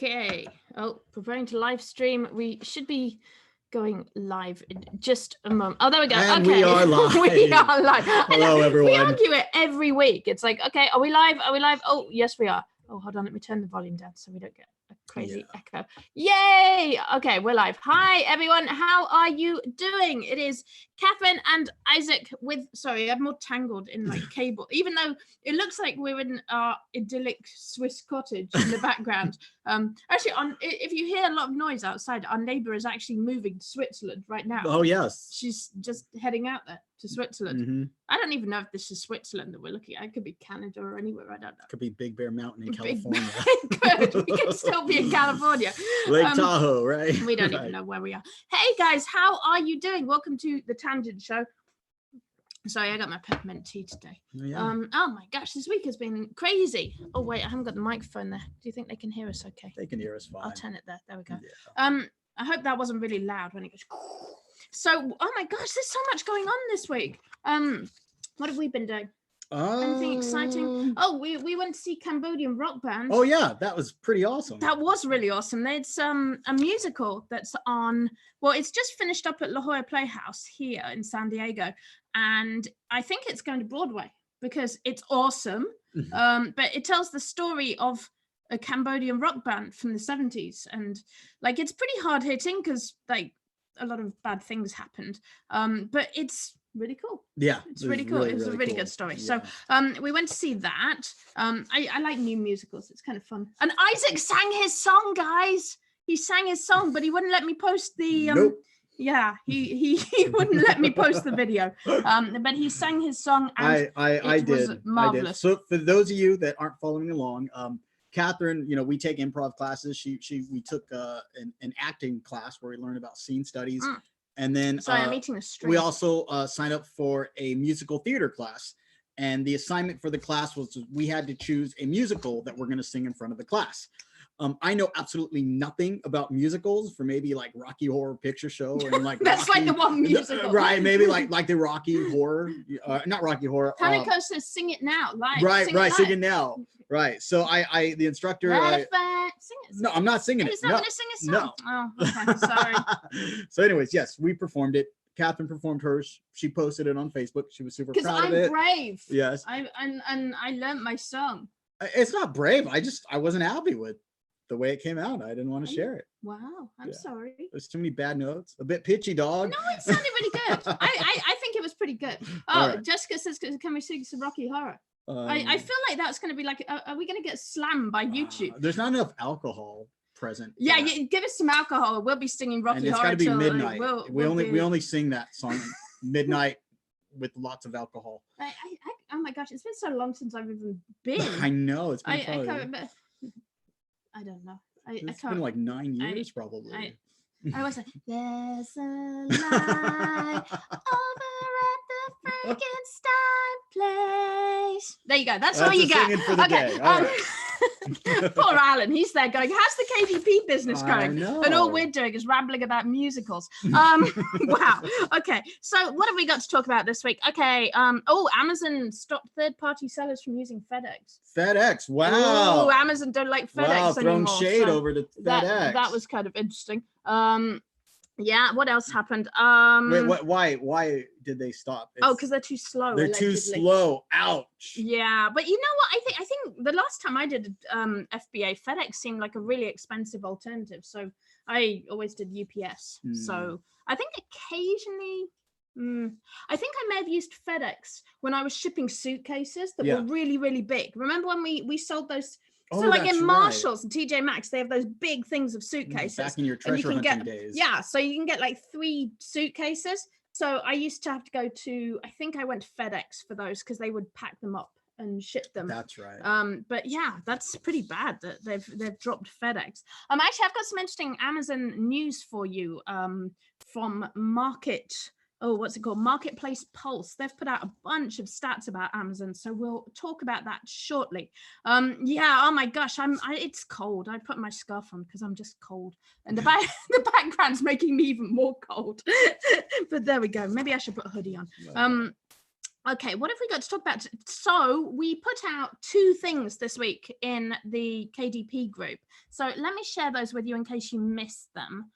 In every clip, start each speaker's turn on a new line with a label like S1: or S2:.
S1: Okay. Oh, preparing to live stream. We should be going live in just a moment. Oh, there we go.
S2: And
S1: okay.
S2: we are live.
S1: We are live.
S2: Hello, everyone.
S1: We argue it every week. It's like, okay, are we live? Are we live? Oh, yes, we are. Oh, hold on. Let me turn the volume down so we don't get a crazy echo. Yay. Okay, we're live. Hi, everyone. How are you doing? It is Catherine and Isaac with, sorry, I'm more tangled in like cable, even though it looks like we're in our idyllic Swiss cottage in the background. Actually, if you hear a lot of noise outside, our neighbor is actually moving to Switzerland right now.
S2: Oh, yes.
S1: She's just heading out there to Switzerland.
S2: Mm-hmm.
S1: I don't even know if this is Switzerland that we're looking at. It could be Canada or anywhere. I don't know.
S2: Could be Big Bear Mountain in California.
S1: Good. We can still be in California.
S2: Lake Tahoe, right?
S1: We don't even know where we are. Hey, guys, how are you doing? Welcome to the Tangent Show. Sorry, I got my peppermint tea today.
S2: Yeah.
S1: Oh my gosh, this week has been crazy. Oh wait, I haven't got the microphone there. Do you think they can hear us okay?
S2: They can hear us fine.
S1: I'll turn it there. There we go.
S2: Yeah.
S1: I hope that wasn't really loud when it goes. So, oh my gosh, there's so much going on this week. What have we been doing? Anything exciting? Oh, we went to see Cambodian rock band.
S2: Oh yeah, that was pretty awesome.
S1: That was really awesome. There's a musical that's on, well, it's just finished up at La Jolla Playhouse here in San Diego, and I think it's going to Broadway because it's awesome. But it tells the story of a Cambodian rock band from the 70s, and like it's pretty hard hitting because like a lot of bad things happened. But it's really cool. Yeah, it's really cool. It was a really good story. Yeah. So we went to see that. I like new musicals. It's kind of fun. And Isaac sang his song, guys. He sang his song, but he wouldn't let me post the
S2: nope.
S1: Yeah, he wouldn't let me post the video. But he sang his song, and
S2: I did.
S1: Marvelous.
S2: So for those of you that aren't following along, Catherine, you know, we take improv classes. We took an acting class where we learned about scene studies. And then
S1: sorry, I'm eating a string.
S2: We also signed up for a musical theater class. And the assignment for the class was we had to choose a musical that we're going to sing in front of the class. I know absolutely nothing about musicals, for maybe like Rocky Horror Picture Show and like
S1: that's
S2: Rocky,
S1: like the one musical,
S2: right? Maybe like the Rocky Horror, not Rocky Horror.
S1: Tanako says "Sing It Now," live.
S2: Right,
S1: Sing
S2: it now. Right. So the instructor.
S1: Sing it.
S2: No, I'm not singing it.
S1: He's not going to sing a song. No. Oh, okay. Sorry.
S2: So, anyways, yes, we performed it. Catherine performed hers. She posted it on Facebook. She was super proud of it.
S1: Because I'm brave.
S2: Yes.
S1: I learned my song.
S2: It's not brave. I wasn't happy with the way it came out. I didn't want to share it.
S1: Wow. I'm sorry.
S2: There's too many bad notes. A bit pitchy, dog.
S1: No, it sounded really good. I think it was pretty good. Oh, right. Jessica says, can we sing some Rocky Horror? I feel like that's going to be like, are we going to get slammed by YouTube?
S2: There's not enough alcohol present.
S1: Yeah, give us some alcohol. We'll be singing Rocky Horror.
S2: And it's got to be midnight.
S1: Like,
S2: we only sing that song midnight with lots of alcohol.
S1: Oh my gosh, it's been so long since I've even been.
S2: I know it's been.
S1: I don't know.
S2: It's been like 9 years probably.
S1: I was like, there's a lie over at the Frankenstein place. There you go. That's all you get. Okay. Poor Alan. He's there going, how's the KDP business going? And all we're doing is rambling about musicals. Wow. Okay. So what have we got to talk about this week? Okay. Amazon stopped third-party sellers from using FedEx.
S2: FedEx. Wow.
S1: Oh, Amazon don't like FedEx anymore.
S2: Throwing shade over to FedEx.
S1: That was kind of interesting. Yeah, what else happened?
S2: Wait, why did they stop?
S1: Because they're too slow.
S2: They're too slow. Ouch.
S1: Yeah, but you know what? I think the last time I did FBA, FedEx seemed like a really expensive alternative. So I always did UPS. So I think occasionally, I think I may have used FedEx when I was shipping suitcases that were really, really big. Remember when we sold those? So like in Marshalls and TJ Maxx, they have those big things of suitcases.
S2: Back in your treasure hunting days.
S1: Yeah, so you can get like 3 suitcases. So I used to have to go to, I think I went to FedEx for those because they would pack them up and ship them.
S2: That's right.
S1: But yeah, that's pretty bad that they've dropped FedEx. Actually, I've got some interesting Amazon news for you from Marketplace Pulse. They've put out a bunch of stats about Amazon, so we'll talk about that shortly. Yeah, oh my gosh, it's cold. I put my scarf on because I'm just cold, and the background's making me even more cold. But there we go. Maybe I should put a hoodie on. Okay, what have we got to talk about? So we put out 2 things this week in the KDP group. So let me share those with you in case you missed them,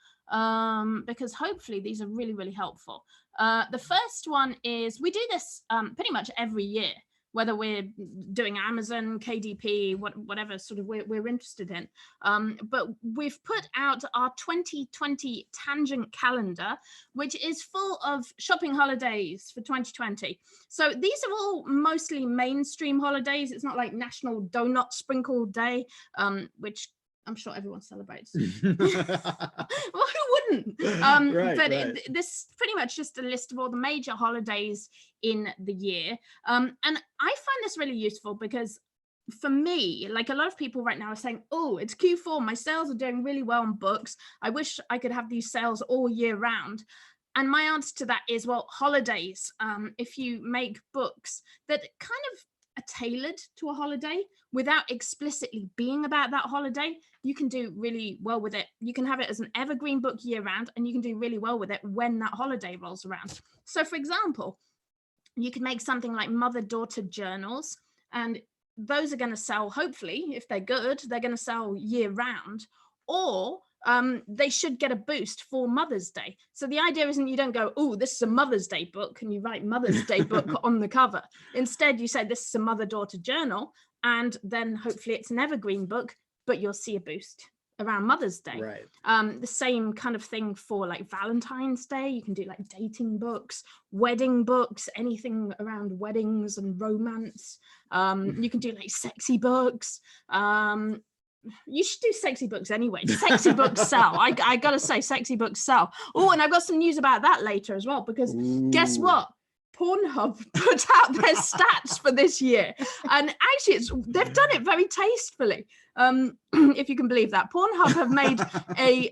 S1: because hopefully these are really, really helpful. The first one is we do this pretty much every year, whether we're doing Amazon, KDP, whatever sort of we're interested in. But we've put out our 2020 tangent calendar, which is full of shopping holidays for 2020. So these are all mostly mainstream holidays. It's not like National Donut Sprinkle Day, which I'm sure everyone celebrates. Well, who wouldn't? This pretty much just a list of all the major holidays in the year. And I find this really useful because for me, like a lot of people right now are saying, oh, it's Q4, my sales are doing really well on books. I wish I could have these sales all year round. And my answer to that is, well, holidays, if you make books that kind of are tailored to a holiday without explicitly being about that holiday, you can do really well with it. You can have it as an evergreen book year round, and you can do really well with it when that holiday rolls around. So for example, you could make something like mother-daughter journals, and those are going to sell, hopefully, if they're good, they're going to sell year round, or they should get a boost for Mother's Day. So the idea isn't you don't go, oh, this is a Mother's Day book, and you write Mother's Day book on the cover. Instead, you say this is a mother-daughter journal, and then hopefully it's an evergreen book, but you'll see a boost around Mother's Day.
S2: Right.
S1: The same kind of thing for like Valentine's Day. You can do like dating books, wedding books, anything around weddings and romance. You can do like sexy books. You should do sexy books anyway. Sexy books sell. I gotta say, sexy books sell. Oh, and I've got some news about that later as well, because guess what? Pornhub put out their stats for this year, and actually they've done it very tastefully, if you can believe that. Pornhub have made a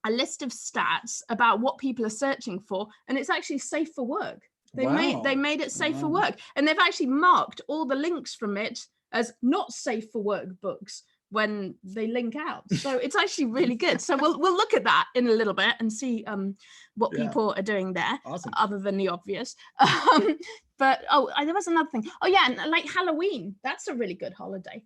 S1: list of stats about what people are searching for, and it's actually safe for work. They made it safe for work, and they've actually marked all the links from it as not safe for work books when they link out. So it's actually really good. So we'll look at that in a little bit and see what people are doing there.
S2: Awesome.
S1: Other than the obvious. But there was another thing. Oh yeah, and like Halloween, that's a really good holiday.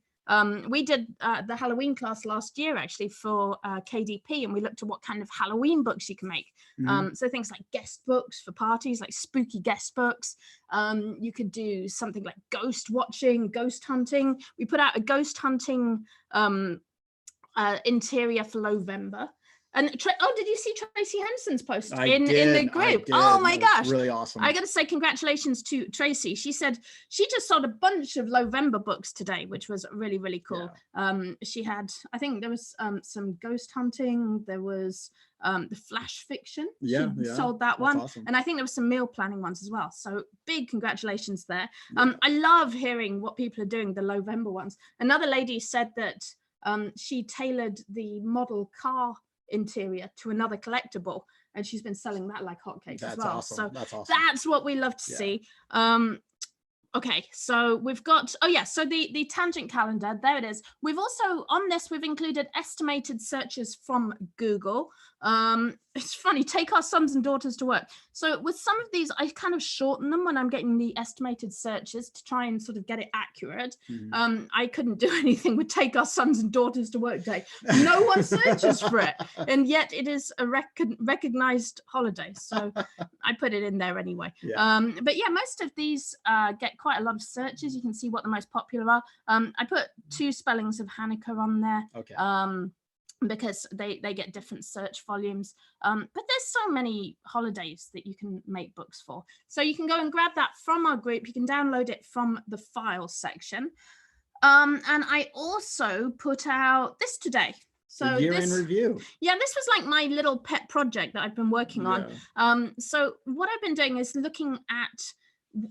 S1: We did the Halloween class last year actually for KDP, and we looked at what kind of Halloween books you can make. So things like guest books for parties, like spooky guest books. You could do something like ghost watching, ghost hunting. We put out a ghost hunting interior for November. And did you see Tracy Henson's post in the group? Oh my gosh,
S2: really awesome.
S1: I got to say congratulations to Tracy. She said she just sold a bunch of November books today, which was really, really cool. Yeah. She had, I think there was some ghost hunting. There was the flash fiction. She sold that one. Awesome. And I think there was some meal planning ones as well. So big congratulations there. Yeah. I love hearing what people are doing, the November ones. Another lady said that she tailored the model car interior to another collectible, and she's been selling that like hotcakes as well.
S2: Awesome.
S1: So
S2: that's awesome.
S1: That's what we love to see. Okay, so we've got, so the tangent calendar, there it is. We've also, on this, we've included estimated searches from Google. It's funny, take our sons and daughters to work. So with some of these, I kind of shorten them when I'm getting the estimated searches to try and sort of get it accurate. I couldn't do anything with take our sons and daughters to work day. No one searches for it. And yet it is a recognized holiday. So I put it in there anyway. Yeah. But yeah, most of these get quite a lot of searches. You can see what the most popular are. I put 2 spellings of Hanukkah on there. Okay. Because they get different search volumes. But there's so many holidays that you can make books for. So you can go and grab that from our group. You can download it from the files section. And I also put out this today. So
S2: year in review.
S1: Yeah, this was like my little pet project that I've been working on. So what I've been doing is looking at,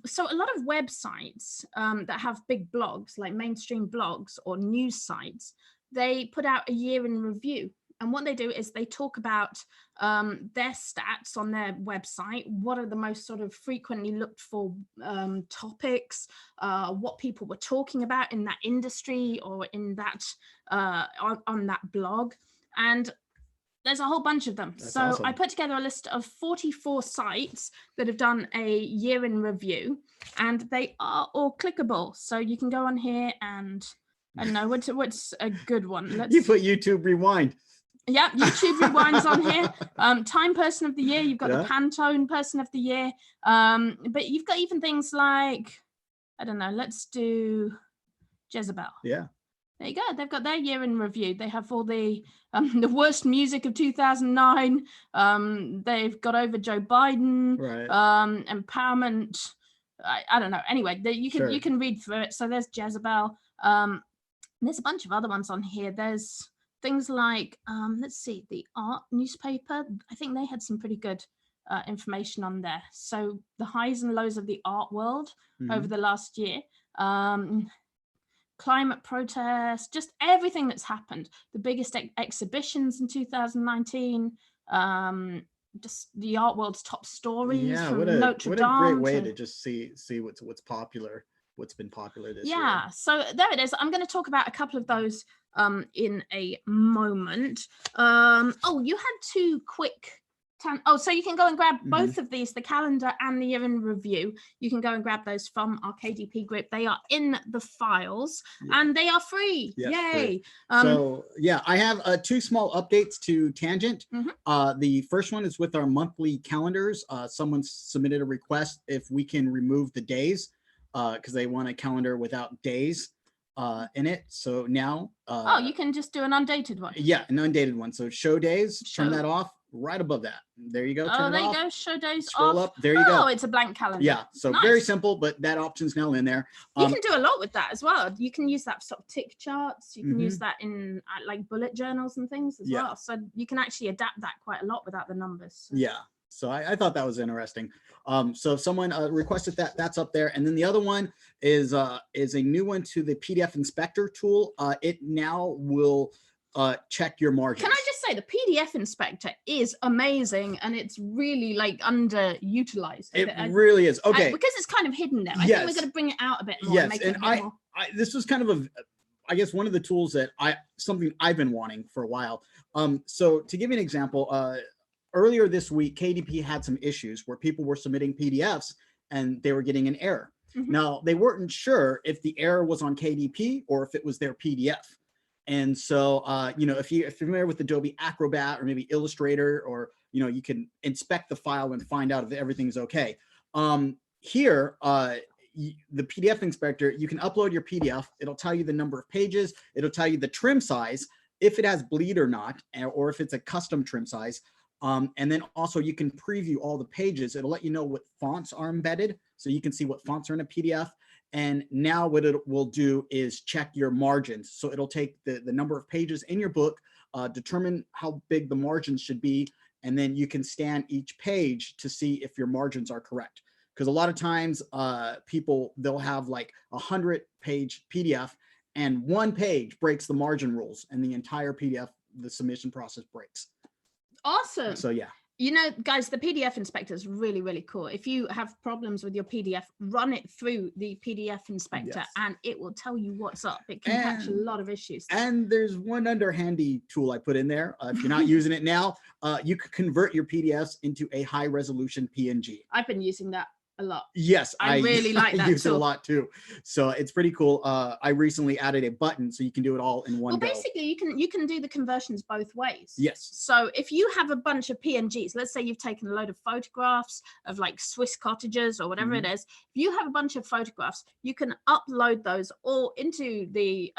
S1: so a lot of websites that have big blogs, like mainstream blogs or news sites, they put out a year in review. And what they do is they talk about their stats on their website. What are the most sort of frequently looked for topics, what people were talking about in that industry or in that on that blog. And There's a whole bunch of them.
S2: That's
S1: so
S2: awesome.
S1: I put together a list of 44 sites that have done a year in review, and they are all clickable. So you can go on here and I don't know what's a good one.
S2: You put YouTube Rewind.
S1: Yeah, YouTube Rewind's on here. Time Person of the Year. You've got
S2: Yeah.
S1: the Pantone Person of the Year. But you've got even things like, I don't know, let's do Jezebel.
S2: Yeah.
S1: There you go. They've got their year in review. They have all the worst music of 2009. They've got over Joe Biden.
S2: Right.
S1: Empowerment. I don't know. Anyway, you can read through it. So there's Jezebel. There's a bunch of other ones on here. There's things like let's see, the Art newspaper. I think they had some pretty good information on there. So the highs and lows of the art world over the last year. Climate protests, just everything that's happened. The biggest exhibitions in 2019, just the art world's top stories from Notre Dame.
S2: What a great way to just see what's popular, what's been popular this year.
S1: Yeah, so there it is. I'm going to talk about a couple of those in a moment. Oh, you had two quick. So you can go and grab both of these, the calendar and the year in review. You can go and grab those from our KDP group. They are in the files and they are free. Yes, yay. Free.
S2: So yeah, I have two small updates to Tangent. The first one is with our monthly calendars. Someone submitted a request if we can remove the days because they want a calendar without days in it. So now
S1: you can just do an undated one.
S2: Yeah, an undated one. So show days, turn that off. Right above that. There you go.
S1: Turn it off. Go. Show days
S2: Scroll
S1: off.
S2: up. There you go.
S1: Oh, it's a blank calendar.
S2: Yeah. So nice. Very simple, but that option's now in there.
S1: You can do a lot with that as well. You can use that for sort of tick charts. You can use that in like bullet journals and things as well. So you can actually adapt that quite a lot without the numbers. So.
S2: Yeah. So I thought that was interesting. So if someone requested that, that's up there. And then the other one is a new one to the PDF Inspector tool. It now will check your margins.
S1: Can I just say the PDF Inspector is amazing and it's really like underutilized.
S2: It really is. Okay.
S1: Because it's kind of hidden there. I think we're going to bring it out a bit more.
S2: Yes.
S1: Make
S2: and
S1: it a bit more.
S2: This was kind of I guess one of the tools that something I've been wanting for a while. So to give you an example, earlier this week, KDP had some issues where people were submitting PDFs and they were getting an error. Now they weren't sure if the error was on KDP or if it was their PDF. And so, if you're familiar with Adobe Acrobat or maybe Illustrator, or, you can inspect the file and find out if everything's okay. Here, the PDF Inspector, you can upload your PDF. It'll tell you the number of pages. It'll tell you the trim size, if it has bleed or not, or if it's a custom trim size. And then also you can preview all the pages. It'll let you know what fonts are embedded. So you can see what fonts are in a PDF. And now what it will do is check your margins. So it'll take the number of pages in your book, determine how big the margins should be, and then you can scan each page to see if your margins are correct. Because a lot of times they'll have like 100-page PDF and one page breaks the margin rules and the entire PDF, the submission process breaks.
S1: Awesome.
S2: So yeah.
S1: Guys, the PDF Inspector is really, really cool. If you have problems with your PDF, run it through the PDF Inspector and it will tell you what's up. It can catch a lot of issues.
S2: And there's one handy tool I put in there. If you're not using it now, you could convert your PDFs into a high resolution PNG.
S1: I've been using that a lot.
S2: Yes,
S1: I really like that.
S2: I use it a lot too. So it's pretty cool. I recently added a button so you can do it all in one go.
S1: Well, basically you can do the conversions both ways.
S2: Yes.
S1: So if you have a bunch of PNGs, let's say you've taken a load of photographs of like Swiss cottages or whatever it is. If you have a bunch of photographs, you can upload those all into the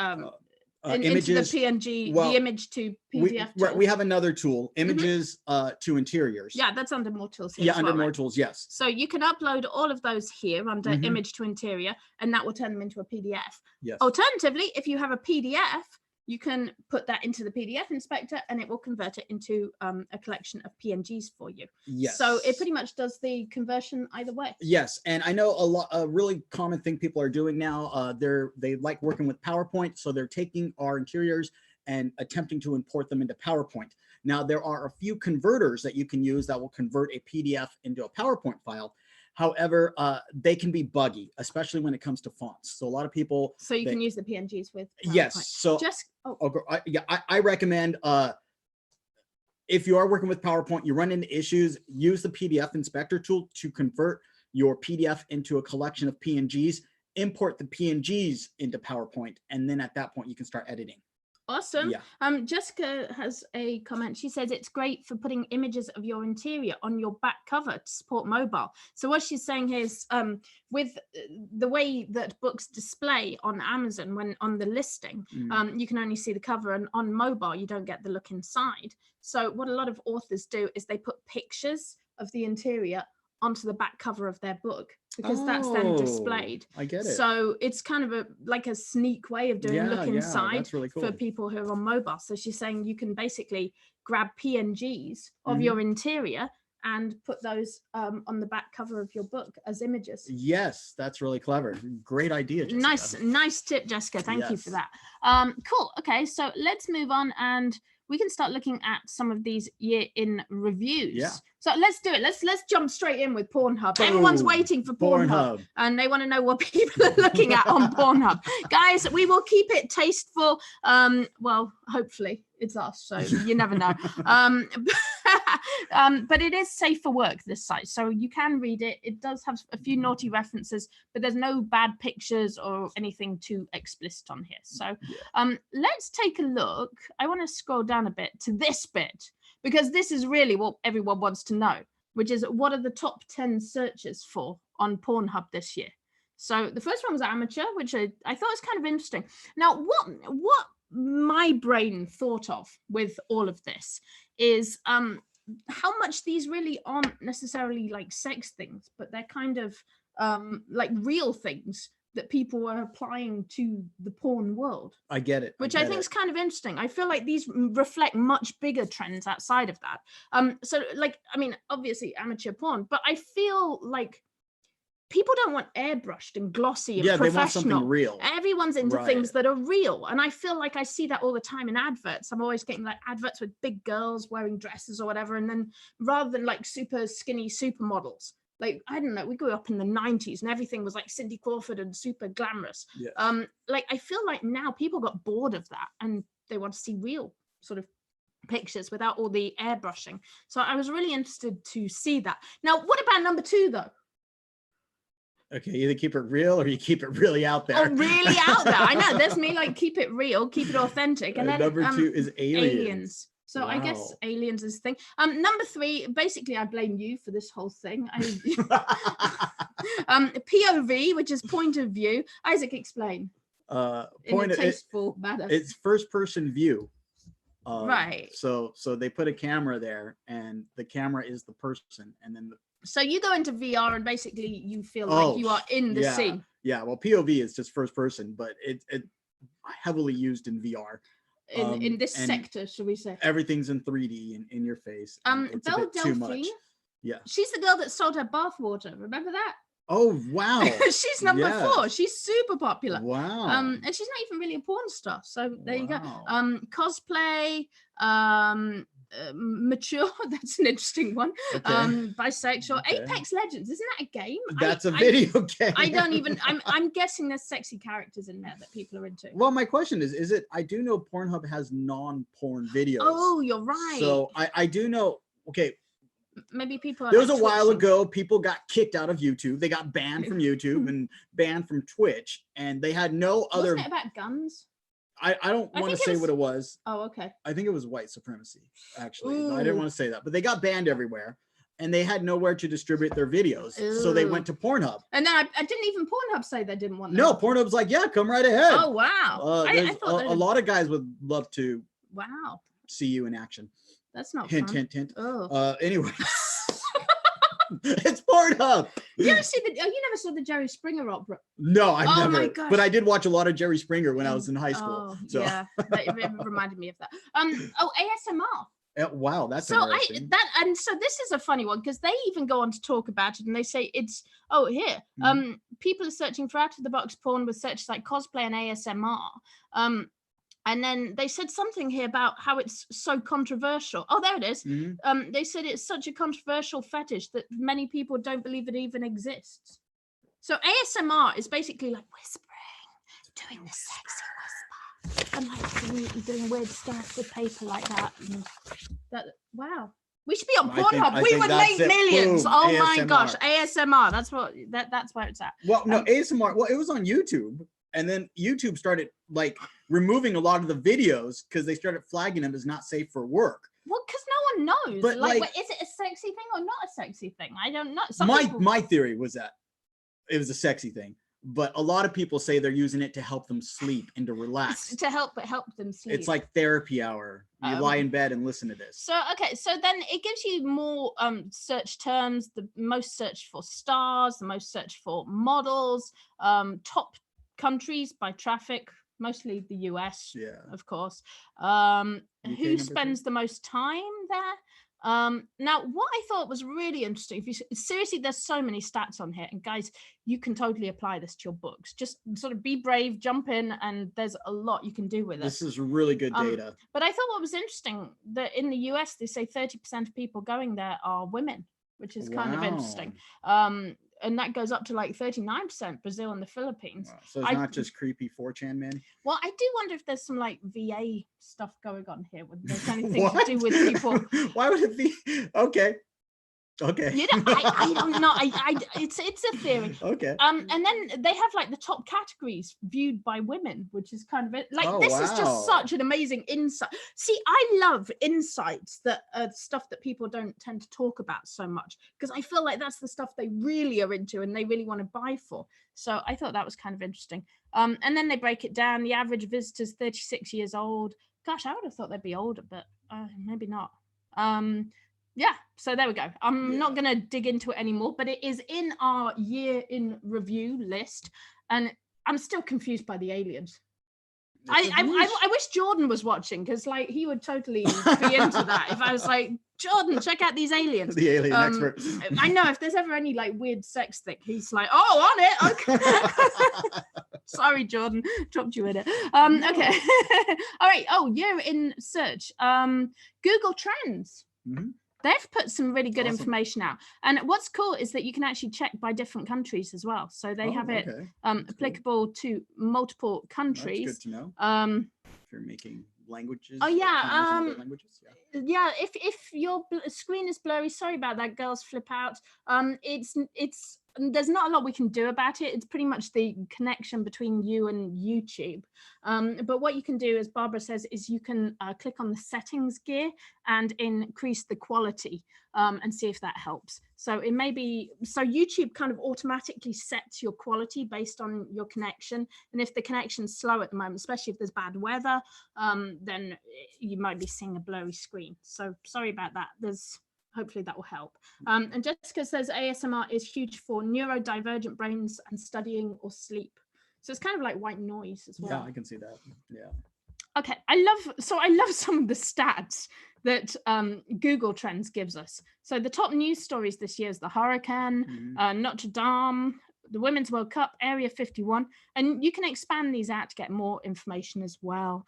S2: images,
S1: into the PNG, the image to PDF.
S2: We have another tool, images to interiors.
S1: Yeah, that's under more tools here.
S2: Yeah, under more tools, yes.
S1: So you can upload all of those here under image to interior, and that will turn them into a PDF.
S2: Yes.
S1: Alternatively, if you have a PDF, you can put that into the PDF Inspector and it will convert it into a collection of PNGs for you.
S2: Yes.
S1: So it pretty much does the conversion either way.
S2: Yes. And I know a really common thing people are doing now, they like working with PowerPoint. So they're taking our interiors and attempting to import them into PowerPoint. Now, there are a few converters that you can use that will convert a PDF into a PowerPoint file. However, they can be buggy, especially when it comes to fonts. So a lot of people.
S1: So you can use the PNGs with PowerPoint.
S2: Yes. So I recommend if you are working with PowerPoint, you run into issues, use the PDF inspector tool to convert your PDF into a collection of PNGs, import the PNGs into PowerPoint, and then at that point you can start editing.
S1: Awesome.
S2: Yeah.
S1: Jessica has a comment. She says it's great for putting images of your interior on your back cover to support mobile. So what she's saying here is with the way that books display on Amazon when on the listing, you can only see the cover, and on mobile you don't get the look inside. So what a lot of authors do is they put pictures of the interior onto the back cover of their book, because that's then displayed.
S2: I get it.
S1: So it's kind of like a sneak way of doing look inside
S2: that's really cool.
S1: for people who are on mobile. So she's saying you can basically grab PNGs of your interior and put those on the back cover of your book as images.
S2: Yes, that's really clever. Great idea, Jessica.
S1: Nice tip, Jessica. Thank you for that. Cool. Okay, so let's move on and we can start looking at some of these year in reviews.
S2: Yeah.
S1: So let's do it. Let's jump straight in with Pornhub. Everyone's waiting for Pornhub, and they want to know what people are looking at on Pornhub. Guys, we will keep it tasteful. Well, hopefully it's us, so you never know. But it is safe for work, this site, so you can read it. It does have a few naughty references, but there's no bad pictures or anything too explicit on here. So let's take a look. I want to scroll down a bit to this bit, because this is really what everyone wants to know, which is what are the top 10 searches for on Pornhub this year. So the first one was amateur, which I thought was kind of interesting. Now, what my brain thought of with all of this is how much these really aren't necessarily like sex things, but they're kind of like real things that people are applying to the porn world.
S2: I get it.
S1: Which I think is kind of interesting. I feel like these reflect much bigger trends outside of that. So like, I mean, obviously amateur porn, but I feel like people don't want airbrushed and glossy and professional. They want something real. Everyone's into things that are real. And I feel like I see that all the time in adverts. I'm always getting like adverts with big girls wearing dresses or whatever. And then rather than like super skinny supermodels, like, I don't know, we grew up in the 90s and everything was like Cindy Crawford and super glamorous. Yes. Like, I feel like now people got bored of that and they want to see real sort of pictures without all the airbrushing. So I was really interested to see that. Now, what about number 2 though?
S2: Okay, either keep it real or you keep it really out there.
S1: Oh, really out there. I know, there's me like, keep it real, keep it authentic. And then
S2: number 2 is aliens.
S1: So wow. I guess aliens is the thing. Number 3, basically I blame you for this whole thing. POV, which is point of view. Isaac, explain. In a tasteful manner.
S2: It's first person view.
S1: Right.
S2: So they put a camera there and the camera is the person, and then
S1: so you go into VR and basically you feel like you are in the scene.
S2: Yeah, well, POV is just first person, but it's heavily used in VR.
S1: In this sector, should we say?
S2: Everything's in 3D and in your face. It's
S1: Belle
S2: a bit too much.
S1: Delphine,
S2: yeah.
S1: She's the girl that sold her bathwater. Remember that?
S2: Oh, wow.
S1: She's number 4. She's super popular.
S2: Wow.
S1: And she's not even really a porn star. So there you go. Cosplay, mature, that's an interesting one. Bisexual. Apex Legends, isn't that a game?
S2: That's a video game.
S1: I don't even, I'm guessing there's sexy characters in there that people are into.
S2: Well, my question is it, I do know Pornhub has non-porn videos.
S1: Oh, you're right.
S2: So I do know, okay,
S1: maybe people are
S2: there was a while ago, people got kicked out of YouTube. They got banned from YouTube and banned from Twitch, and they had no other.
S1: Wasn't it about guns?
S2: I don't want to say what it was.
S1: Oh, okay.
S2: I think it was white supremacy, actually. No, I didn't want to say that, but they got banned everywhere and they had nowhere to distribute their videos. Ooh. So they went to Pornhub.
S1: And then I didn't even Pornhub say they didn't want that.
S2: No, Pornhub's like, yeah, come right ahead.
S1: Oh, wow.
S2: I thought a lot of guys would love to see you in action.
S1: That's not
S2: hint,
S1: fun.
S2: hint, hint.
S1: Oh.
S2: Anyway. It's Pornhub.
S1: You never saw the Jerry Springer opera?
S2: No, I've never.
S1: My gosh.
S2: But I did watch a lot of Jerry Springer when I was in high school. So.
S1: Yeah, that reminded me of that. ASMR.
S2: Wow, that's interesting.
S1: So this is a funny one because they even go on to talk about it and they say it's people are searching for out of the box porn with searches like cosplay and ASMR. And then they said something here about how it's so controversial. Oh, there it is. They said it's such a controversial fetish that many people don't believe it even exists. So ASMR is basically like whispering, doing the sexy whisper, and like doing weird stuff with paper like that. And Wow. We should be on
S2: I think-
S1: Pornhub.
S2: I
S1: We
S2: think
S1: would
S2: that's
S1: make
S2: it.
S1: millions.
S2: Boom.
S1: Oh my
S2: ASMR.
S1: gosh, ASMR. That's where it's at.
S2: Well, no, ASMR. Well, it was on YouTube, and then YouTube started like removing a lot of the videos because they started flagging them as not safe for work.
S1: Well, because no one knows.
S2: But, like,
S1: is it a sexy thing or not a sexy thing? I don't know.
S2: My theory was that it was a sexy thing, but a lot of people say they're using it to help them sleep and to relax.
S1: to help them sleep.
S2: It's like therapy hour. You lie in bed and listen to this.
S1: So then it gives you more search terms, the most searched for stars, the most searched for models, top countries by traffic, mostly the US, of course. Who spends the most time there? Now, what I thought was really interesting, seriously, there's so many stats on here, and guys, you can totally apply this to your books. Just sort of be brave, jump in, and there's a lot you can do with it.
S2: This is really good data.
S1: But I thought what was interesting that in the US, they say 30% of people going there are women, which is kind of interesting. And that goes up to like 39%, Brazil and the Philippines.
S2: Wow. So it's not just creepy 4chan men.
S1: Well, I do wonder if there's some like VA stuff going on here with there's anything to do with people.
S2: Why would it be? Okay.
S1: You know, I don't know. It's a theory.
S2: Okay.
S1: And then they have like the top categories viewed by women, which is kind of it. Like this is just such an amazing insight. See, I love insights that are stuff that people don't tend to talk about so much, because I feel like that's the stuff they really are into and they really want to buy for. So I thought that was kind of interesting. And then they break it down. The average visitor's 36 years old. Gosh, I would have thought they'd be older, but maybe not. Yeah, so there we go. I'm not going to dig into it anymore, but it is in our year in review list, and I'm still confused by the aliens. I wish Jordan was watching, because like he would totally be into that. If I was like, Jordan, check out these aliens.
S2: The alien expert.
S1: I know if there's ever any like weird sex thing, he's like, oh, on it. Okay. Sorry, Jordan, dropped you in it. Okay. All right. Oh, year in search. Google Trends. Mm-hmm. They've put some really good information out. And what's cool is that you can actually check by different countries as well. So they have it applicable to multiple countries.
S2: That's good to know. If you're making languages.
S1: Oh, yeah.
S2: Languages,
S1: yeah, if your screen is blurry, sorry about that, girls, flip out. It's there's not a lot we can do about it. It's pretty much the connection between you and YouTube. But what you can do, as Barbara says, is you can click on the settings gear and increase the quality and see if that helps. So it may be, so YouTube kind of automatically sets your quality based on your connection. And if the connection's slow at the moment, especially if there's bad weather, then you might be seeing a blurry screen. So sorry about that. Hopefully that will help. And Jessica says ASMR is huge for neurodivergent brains and studying or sleep. So it's kind of like white noise as well.
S2: Yeah, I can see that. Yeah.
S1: Okay, I love some of the stats that Google Trends gives us. So the top news stories this year is the hurricane, Notre Dame, the Women's World Cup, Area 51, and you can expand these out to get more information as well.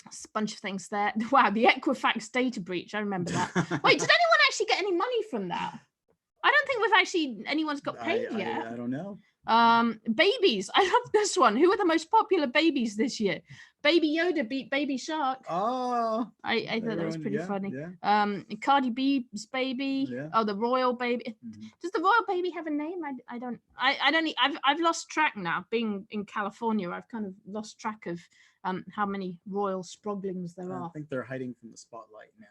S1: A bunch of things there. Wow, the Equifax data breach. I remember that. Wait, did anyone actually get any money from that? I don't think anyone's got paid yet.
S2: I don't know.
S1: Babies. I love this one. Who are the most popular babies this year? Baby Yoda beat Baby Shark.
S2: Oh,
S1: I thought that was pretty funny.
S2: Yeah.
S1: Cardi B's baby.
S2: Yeah.
S1: Oh, the royal baby. Does the royal baby have a name? I've lost track now. Being in California, I've kind of lost track of how many royal sproglings there are.
S2: I think they're hiding from the spotlight now.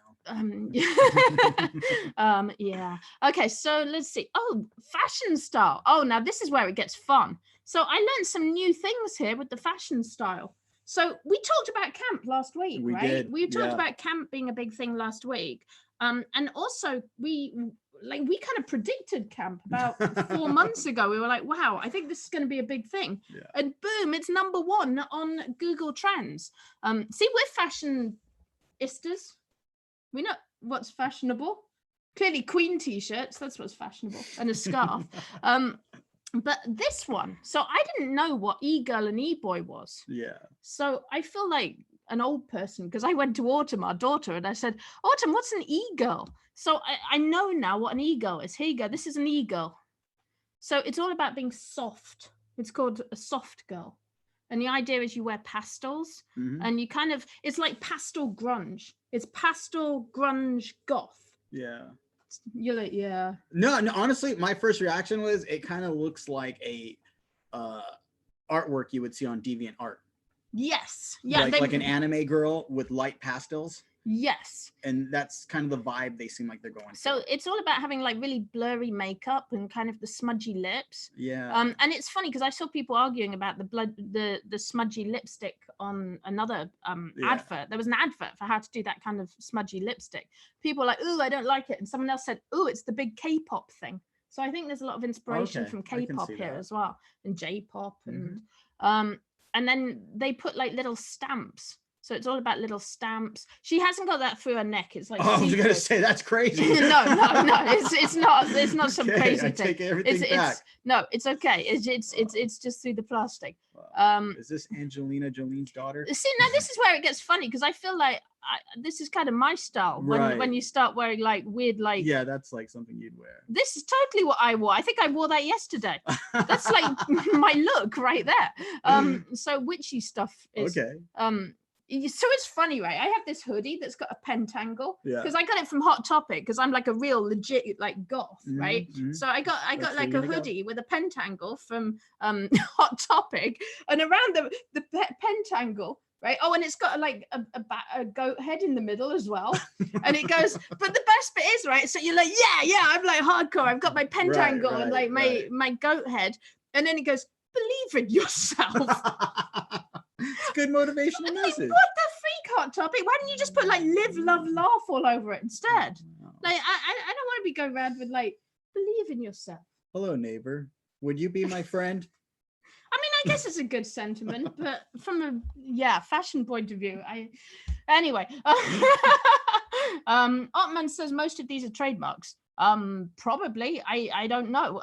S1: Yeah. Okay, so let's see. Oh, fashion style. Oh, now this is where it gets fun. So I learned some new things here with the fashion style. So we talked about camp last week,
S2: we
S1: right?
S2: Did.
S1: We talked about camp being a big thing last week. And also we kind of predicted camp about 4 months ago. We were like, wow, I think this is going to be a big thing. Yeah. And boom, it's #1 on Google Trends. See, we're fashionistas. We know what's fashionable. Clearly Queen t-shirts, that's what's fashionable, and a scarf. But this one, so I didn't know what eGirl and eBoy was.
S2: Yeah. So
S1: I feel like an old person, because I went to Autumn, our daughter, and I said, Autumn, what's an eGirl? So I know now what an eGirl is. Here you go. This is an eGirl. So it's all about being soft. It's called a soft girl. And the idea is you wear pastels and you kind of, it's like pastel grunge. It's pastel grunge goth.
S2: Yeah.
S1: You're like, yeah.
S2: No, honestly, my first reaction was it kind of looks like a artwork you would see on DeviantArt.
S1: Yes. Yeah.
S2: Like an anime girl with light pastels.
S1: Yes.
S2: And that's kind of the vibe they seem like they're going
S1: So
S2: for.
S1: it's all about having like really blurry makeup and kind of the smudgy lips.
S2: Yeah.
S1: And it's funny because I saw people arguing about the smudgy lipstick on another advert. There was an advert for how to do that kind of smudgy lipstick. People were like, ooh, I don't like it. And someone else said, ooh, it's the big K-pop thing. So I think there's a lot of inspiration from K-pop here as well, and J-pop and then they put like little stamps. So it's all about little stamps. She hasn't got that through her neck. It's like,
S2: oh, I was gonna say that's crazy.
S1: no. It's not some crazy thing.
S2: Take everything back.
S1: No, it's okay. It's just through the plastic.
S2: Wow. Is this Angelina Jolie's daughter?
S1: See, now this is where it gets funny because I feel like this is kind of my style when you start wearing like weird like.
S2: Yeah, that's like something you'd wear.
S1: This is totally what I wore. I think I wore that yesterday. That's like my look right there. So witchy stuff is okay. So it's funny, right? I have this hoodie that's got a pentangle because I got it from Hot Topic because I'm like a real legit like goth, right? So I got like a hoodie with a pentangle from Hot Topic, and around the pentangle, right? Oh, and it's got like a goat head in the middle as well, and it goes. But the best bit is, right? So you're like, yeah, I'm like hardcore. I've got my pentangle and like my goat head, and then it goes, believe in yourself.
S2: It's good motivational message.
S1: What the freak, Hot Topic? Why don't you just put like live, love, laugh all over it instead? Like I don't want to be going around with like believe in yourself.
S2: Hello, neighbor. Would you be my friend?
S1: I mean, I guess it's a good sentiment, but from a fashion point of view, anyway. Ottman says most of these are trademarks. Probably. I don't know.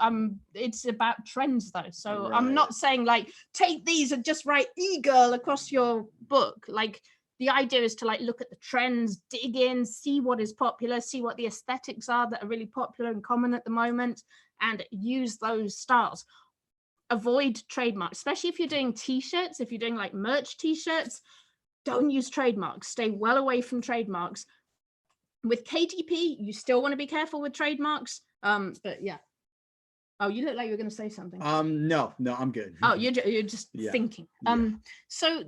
S1: It's about trends though. So I'm not saying like take these and just write eGirl across your book. Like the idea is to like look at the trends, dig in, see what is popular, see what the aesthetics are that are really popular and common at the moment, and use those styles. Avoid trademarks, especially if you're doing t-shirts, if you're doing like merch t-shirts, don't use trademarks. Stay well away from trademarks. With KDP, you still want to be careful with trademarks. But yeah. Oh, you look like you were going to say something.
S2: No, I'm good.
S1: Oh, you're just thinking. So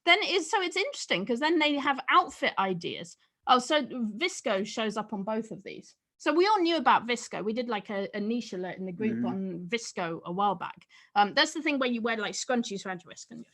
S1: then it's interesting because then they have outfit ideas. Oh, so Visco shows up on both of these. So we all knew about Visco. We did like a niche alert in the group on Visco a while back. That's the thing where you wear like scrunchies around your wrist and you're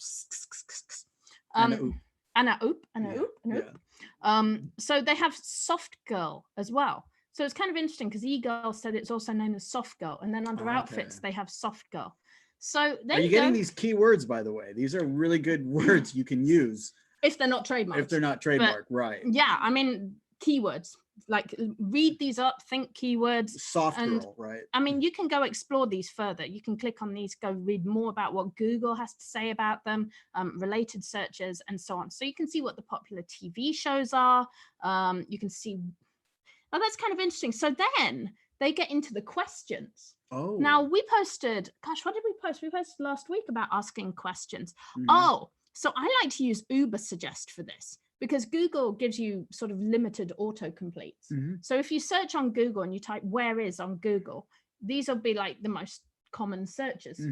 S1: so they have softgirl as well. So it's kind of interesting because eGirl said it's also known as softgirl, and then under outfits they have softgirl. So
S2: are you getting these keywords, by the way? These are really good words you can use
S1: if they're not trademarked.
S2: If they're not trademarked, right?
S1: Yeah, I mean keywords. Like read these up, think keywords.
S2: Softgirl, right?
S1: I mean, you can go explore these further. You can click on these, go read more about what Google has to say about them, related searches, and so on. So you can see what the popular TV shows are. You can see. Oh, that's kind of interesting. So then they get into the questions.
S2: Oh.
S1: Now we posted. Gosh, what did we post? We posted last week about asking questions. Oh, so I like to use Uber Suggest for this, because Google gives you sort of limited autocompletes. So if you search on Google and you type "where is" on Google, these will be like the most common searches.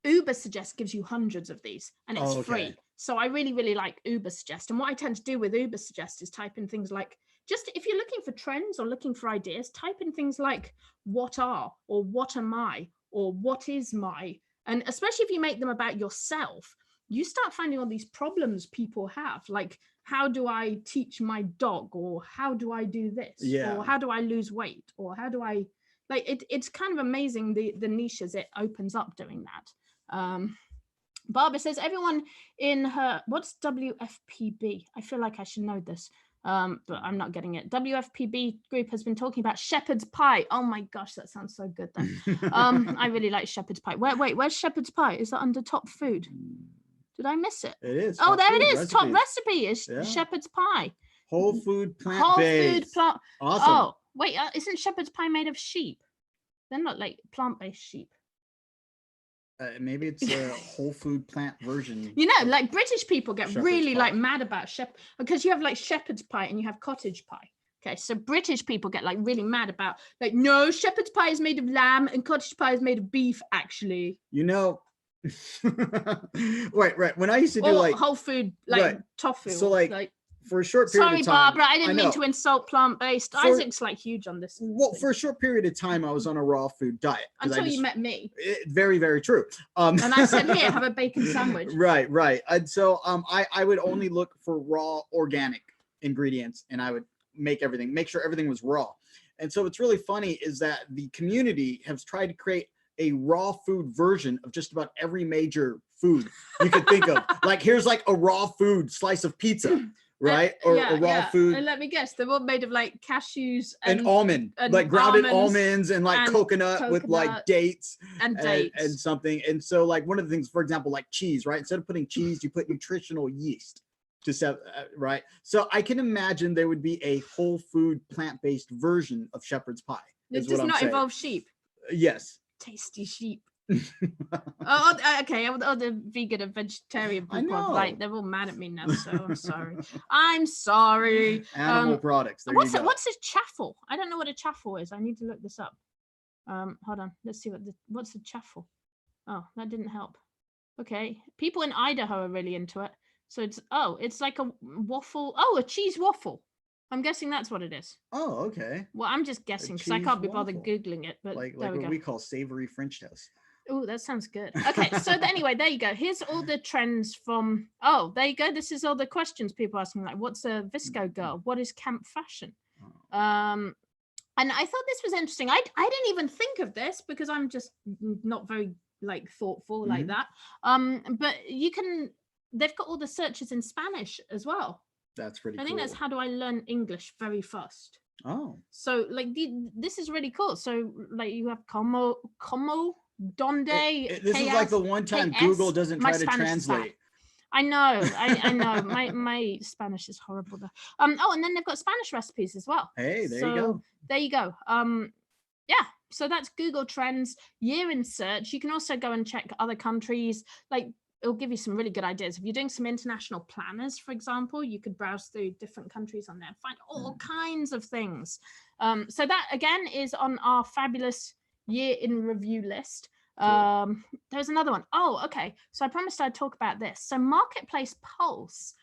S1: Uber Suggest gives you hundreds of these, and it's free. So I really, really like Uber Suggest. And what I tend to do with Uber Suggest is type in things like, just if you're looking for trends or looking for ideas, type in things like "what are" or "what am I" or "what is my." And especially if you make them about yourself, you start finding all these problems people have, like, how do I teach my dog, or how do I do this, or how do I lose weight, or how do I, like, it's kind of amazing the niches it opens up doing that. Barbara says, everyone in her, what's WFPB? I feel like I should know this, but I'm not getting it. WFPB group has been talking about shepherd's pie. Oh my gosh, that sounds so good then. I really like shepherd's pie. Where's shepherd's pie? Is that under top food? Did I miss it?
S2: It is.
S1: Oh, there it is. Top recipe is shepherd's pie.
S2: Whole food, plant-based. Awesome.
S1: Oh, wait, isn't shepherd's pie made of sheep? They're not like plant-based sheep.
S2: Maybe it's a whole food plant version.
S1: You know, like British people get
S2: shepherd's
S1: really
S2: pie.
S1: like mad about because you have like shepherd's pie and you have cottage pie. Okay, so British people get like really mad about like, no, shepherd's pie is made of lamb and cottage pie is made of beef, actually.
S2: You know, right. When I used to do like
S1: whole food, like
S2: right.
S1: tofu.
S2: So like for a short period of time.
S1: Sorry, Barbara, I didn't mean to insult plant-based. Isaac's like huge on this.
S2: Well, for a short period of time, I was on a raw food diet.
S1: Until you met me.
S2: Very, very true.
S1: And I said, here, have a bacon sandwich.
S2: Right. And so I would only look for raw organic ingredients, and I would make sure everything was raw. And so what's really funny is that the community has tried to create a raw food version of just about every major food you could think of. Like, here's like a raw food slice of pizza. Right? Or raw food.
S1: And let me guess, they're all made of like cashews
S2: and almond, like grounded almonds and like coconut with like dates
S1: and
S2: something. And so like one of the things, for example, like cheese, right? Instead of putting cheese, you put nutritional yeast to set, right? So I can imagine there would be a whole food plant-based version of shepherd's pie.
S1: It does not involve sheep.
S2: Yes.
S1: Tasty sheep. Okay. All the vegan and vegetarian people are like, they're all mad at me now, so I'm sorry. I'm sorry.
S2: Animal products.
S1: What's a chaffle? I don't know what a chaffle is. I need to look this up. Hold on. Let's see what's a chaffle. Oh, that didn't help. Okay. People in Idaho are really into it. So it's like a waffle. Oh, a cheese waffle. I'm guessing that's what it is.
S2: Oh, okay.
S1: Well, I'm just guessing because I can't be bothered Googling it. But
S2: like what we call savory French toast.
S1: Oh, that sounds good. Okay, so anyway, there you go. Here's all the trends from. Oh, there you go. This is all the questions people asking. Like, what's a visco girl? What is camp fashion? And I thought this was interesting. I didn't even think of this because I'm just not very like thoughtful like that. But they've got all the searches in Spanish as well.
S2: That's pretty cool.
S1: I think that's how do I learn English very fast.
S2: Oh.
S1: So like this is really cool. So like you have como donde.
S2: This is like the one time Google doesn't try to translate.
S1: I know. My Spanish is horrible though. Oh, and then they've got Spanish recipes as well.
S2: Hey, there you go.
S1: Yeah. So that's Google Trends, year in search. You can also go and check other countries. Like it'll give you some really good ideas. If you're doing some international planners, for example, you could browse through different countries on there and find all kinds of things. So that again is on our fabulous year in review list. There's another one. Oh, okay. So I promised I'd talk about this. So Marketplace Pulse,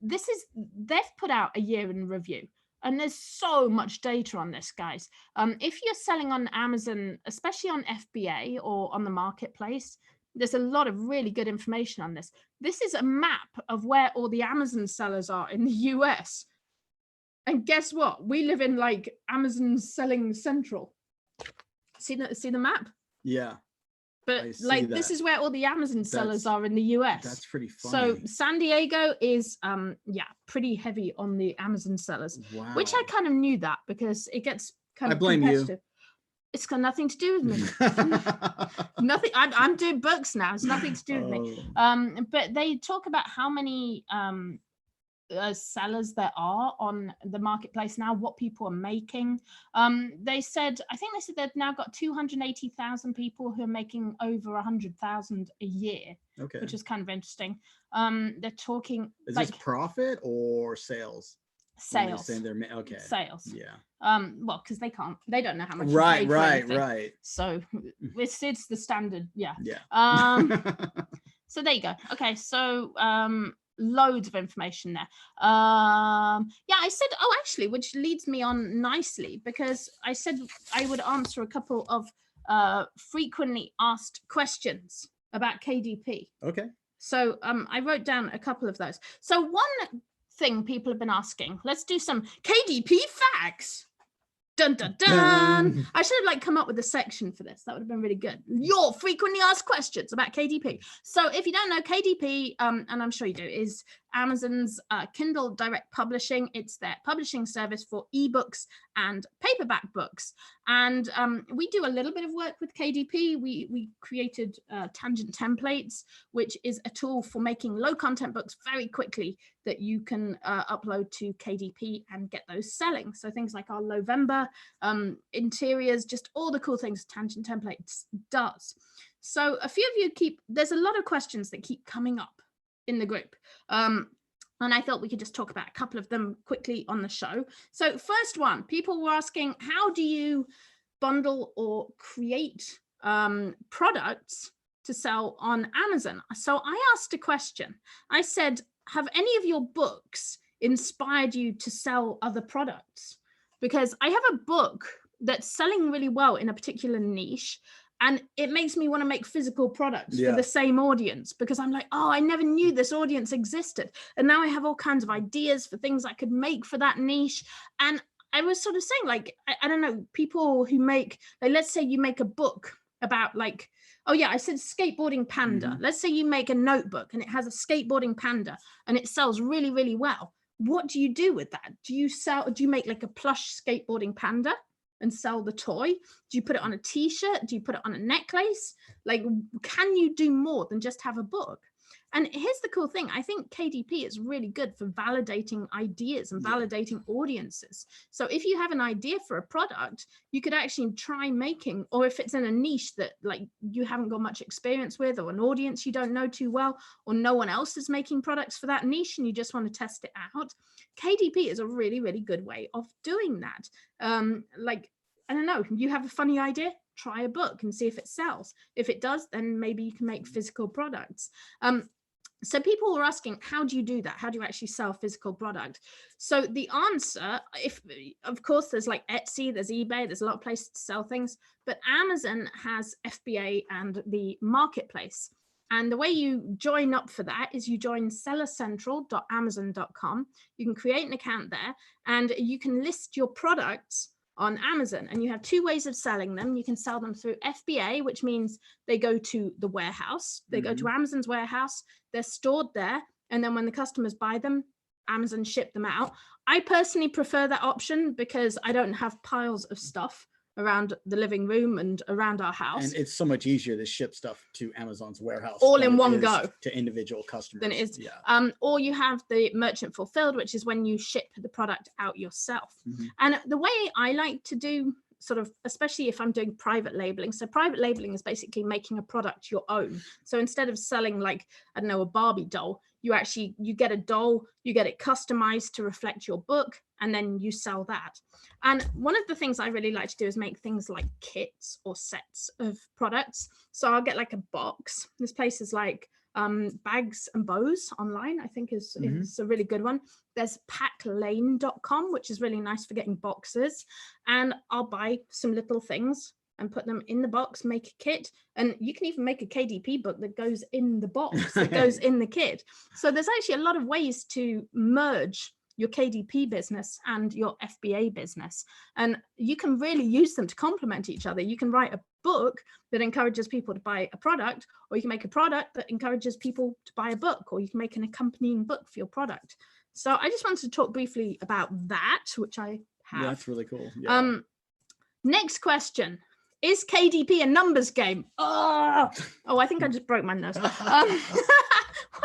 S1: they've put out a year in review. And there's so much data on this, guys. If you're selling on Amazon, especially on FBA or on the marketplace, there's a lot of really good information on this. This is a map of where all the Amazon sellers are in the US. And guess what? We live in like Amazon selling central. See the map?
S2: Yeah.
S1: But like this is where all the Amazon sellers are in the US.
S2: That's pretty funny.
S1: So San Diego is pretty heavy on the Amazon sellers. Wow. Which I kind of knew that because it gets kind of competitive. You. It's got nothing to do with me. Nothing. I'm doing books now. It's nothing to do with me. But they talk about how many sellers there are on the marketplace now, what people are making. I think they said they've now got 280,000 people who are making over 100,000 a year. Okay, which is kind of interesting. They're talking.
S2: Is this profit or sales?
S1: Sales.
S2: Okay.
S1: Sales.
S2: Yeah.
S1: Well, because they don't know how much.
S2: Right.
S1: So it's the standard. Yeah. So there you go. Okay. So loads of information there. I said, actually, which leads me on nicely because I said I would answer a couple of frequently asked questions about KDP.
S2: Okay.
S1: So I wrote down a couple of those. So one thing people have been asking, let's do some KDP facts. Dun dun dun. I should have come up with a section for this. That would have been really good. Your frequently asked questions about KDP. So if you don't know, KDP, and I'm sure you do, is Amazon's Kindle Direct Publishing. It's their publishing service for ebooks and paperback books. And we do a little bit of work with KDP. We created Tangent Templates, which is a tool for making low content books very quickly that you can upload to KDP and get those selling. So things like our November interiors, just all the cool things Tangent Templates does. So a few of you there's a lot of questions that keep coming up in the group. And I thought we could just talk about a couple of them quickly on the show. So first one, people were asking, how do you bundle or create products to sell on Amazon? So I asked a question. I said, have any of your books inspired you to sell other products? Because I have a book that's selling really well in a particular niche, and it makes me want to make physical products for the same audience, because I'm like, oh, I never knew this audience existed. And now I have all kinds of ideas for things I could make for that niche. And I was sort of saying, like, I don't know, people who make, like, let's say you make a book about, like, oh yeah, I said skateboarding panda. Let's say you make a notebook and it has a skateboarding panda and it sells really, really well. What do you do with that? Do you make like a plush skateboarding panda and sell the toy? Do you put it on a t-shirt? Do you put it on a necklace? Like, can you do more than just have a book? And here's the cool thing. I think KDP is really good for validating ideas and validating audiences. So if you have an idea for a product, you could actually try making, or if it's in a niche that like you haven't got much experience with, or an audience you don't know too well, or no one else is making products for that niche and you just want to test it out, KDP is a really, really good way of doing that. Like, I don't know, you have a funny idea, try a book and see if it sells. If it does, then maybe you can make physical products. So people were asking, how do you do that? How do you actually sell physical product? So the answer, of course, there's like Etsy, there's eBay, there's a lot of places to sell things, but Amazon has FBA and the marketplace. And the way you join up for that is you join sellercentral.amazon.com. You can create an account there and you can list your products on Amazon, and you have two ways of selling them. You can sell them through FBA, which means they go to the warehouse, they go to Amazon's warehouse, they're stored there, and then when the customers buy them, Amazon ship them out. I personally prefer that option because I don't have piles of stuff around the living room and around our house.
S2: And it's so much easier to ship stuff to Amazon's warehouse
S1: all in one go
S2: to individual customers
S1: than it is. Or you have the merchant fulfilled, which is when you ship the product out yourself. And the way I like to do sort of, especially if I'm doing private labeling. So private labeling is basically making a product your own. So instead of selling like, I don't know, a Barbie doll, you get a doll, you get it customized to reflect your book, and then you sell that. And one of the things I really like to do is make things like kits or sets of products. So I'll get like a box. There's places like Bags and Bows online, I think is a really good one. There's packlane.com, which is really nice for getting boxes. And I'll buy some little things and put them in the box, make a kit. And you can even make a KDP book that goes in the box, that goes in the kit. So there's actually a lot of ways to merge your KDP business and your FBA business. And you can really use them to complement each other. You can write a book that encourages people to buy a product, or you can make a product that encourages people to buy a book, or you can make an accompanying book for your product. So I just wanted to talk briefly about that, which I have.
S2: Yeah, that's really cool.
S1: Next question. Is KDP a numbers game? Oh, I think I just broke my nose. Why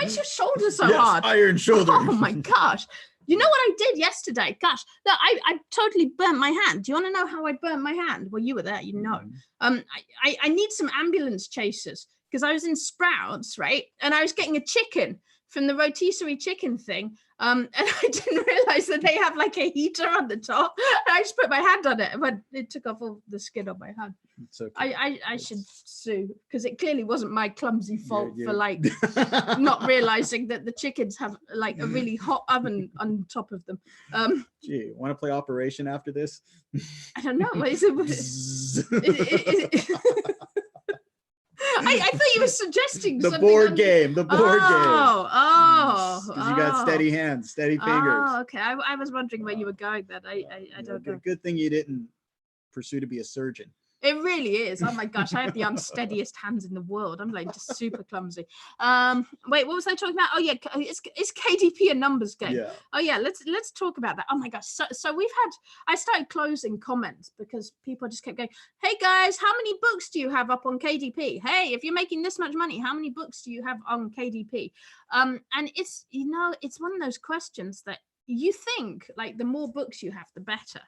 S1: is your shoulder so hard?
S2: Iron shoulder.
S1: Oh my gosh. You know what I did yesterday? Gosh, look, I totally burnt my hand. Do you want to know how I burnt my hand? Well, you were there, you know. I need some ambulance chasers because I was in Sprouts, right? And I was getting a chicken from the rotisserie chicken thing. And I didn't realize that they have like a heater on the top. And I just put my hand on it, but it took off all the skin on my hand. Okay. I should sue because it clearly wasn't my clumsy fault for like not realizing that the chickens have like a really hot oven on top of them.
S2: Gee, want to play Operation after this?
S1: I don't know. I thought you were suggesting
S2: the
S1: something.
S2: Board game. The board game.
S1: Oh.
S2: Because you got steady hands, steady fingers.
S1: Oh, okay. I was wondering where you were going then. I don't know.
S2: Good thing you didn't pursue to be a surgeon.
S1: It really is. Oh my gosh, I have the unsteadiest hands in the world. I'm like just super clumsy. Wait, what was I talking about? Oh yeah, is KDP a numbers game? Yeah. Oh yeah, let's talk about that. Oh my gosh, so I started closing comments because people just kept going, hey guys, how many books do you have up on KDP? Hey, if you're making this much money, how many books do you have on KDP? And it's, it's one of those questions that you think like the more books you have, the better.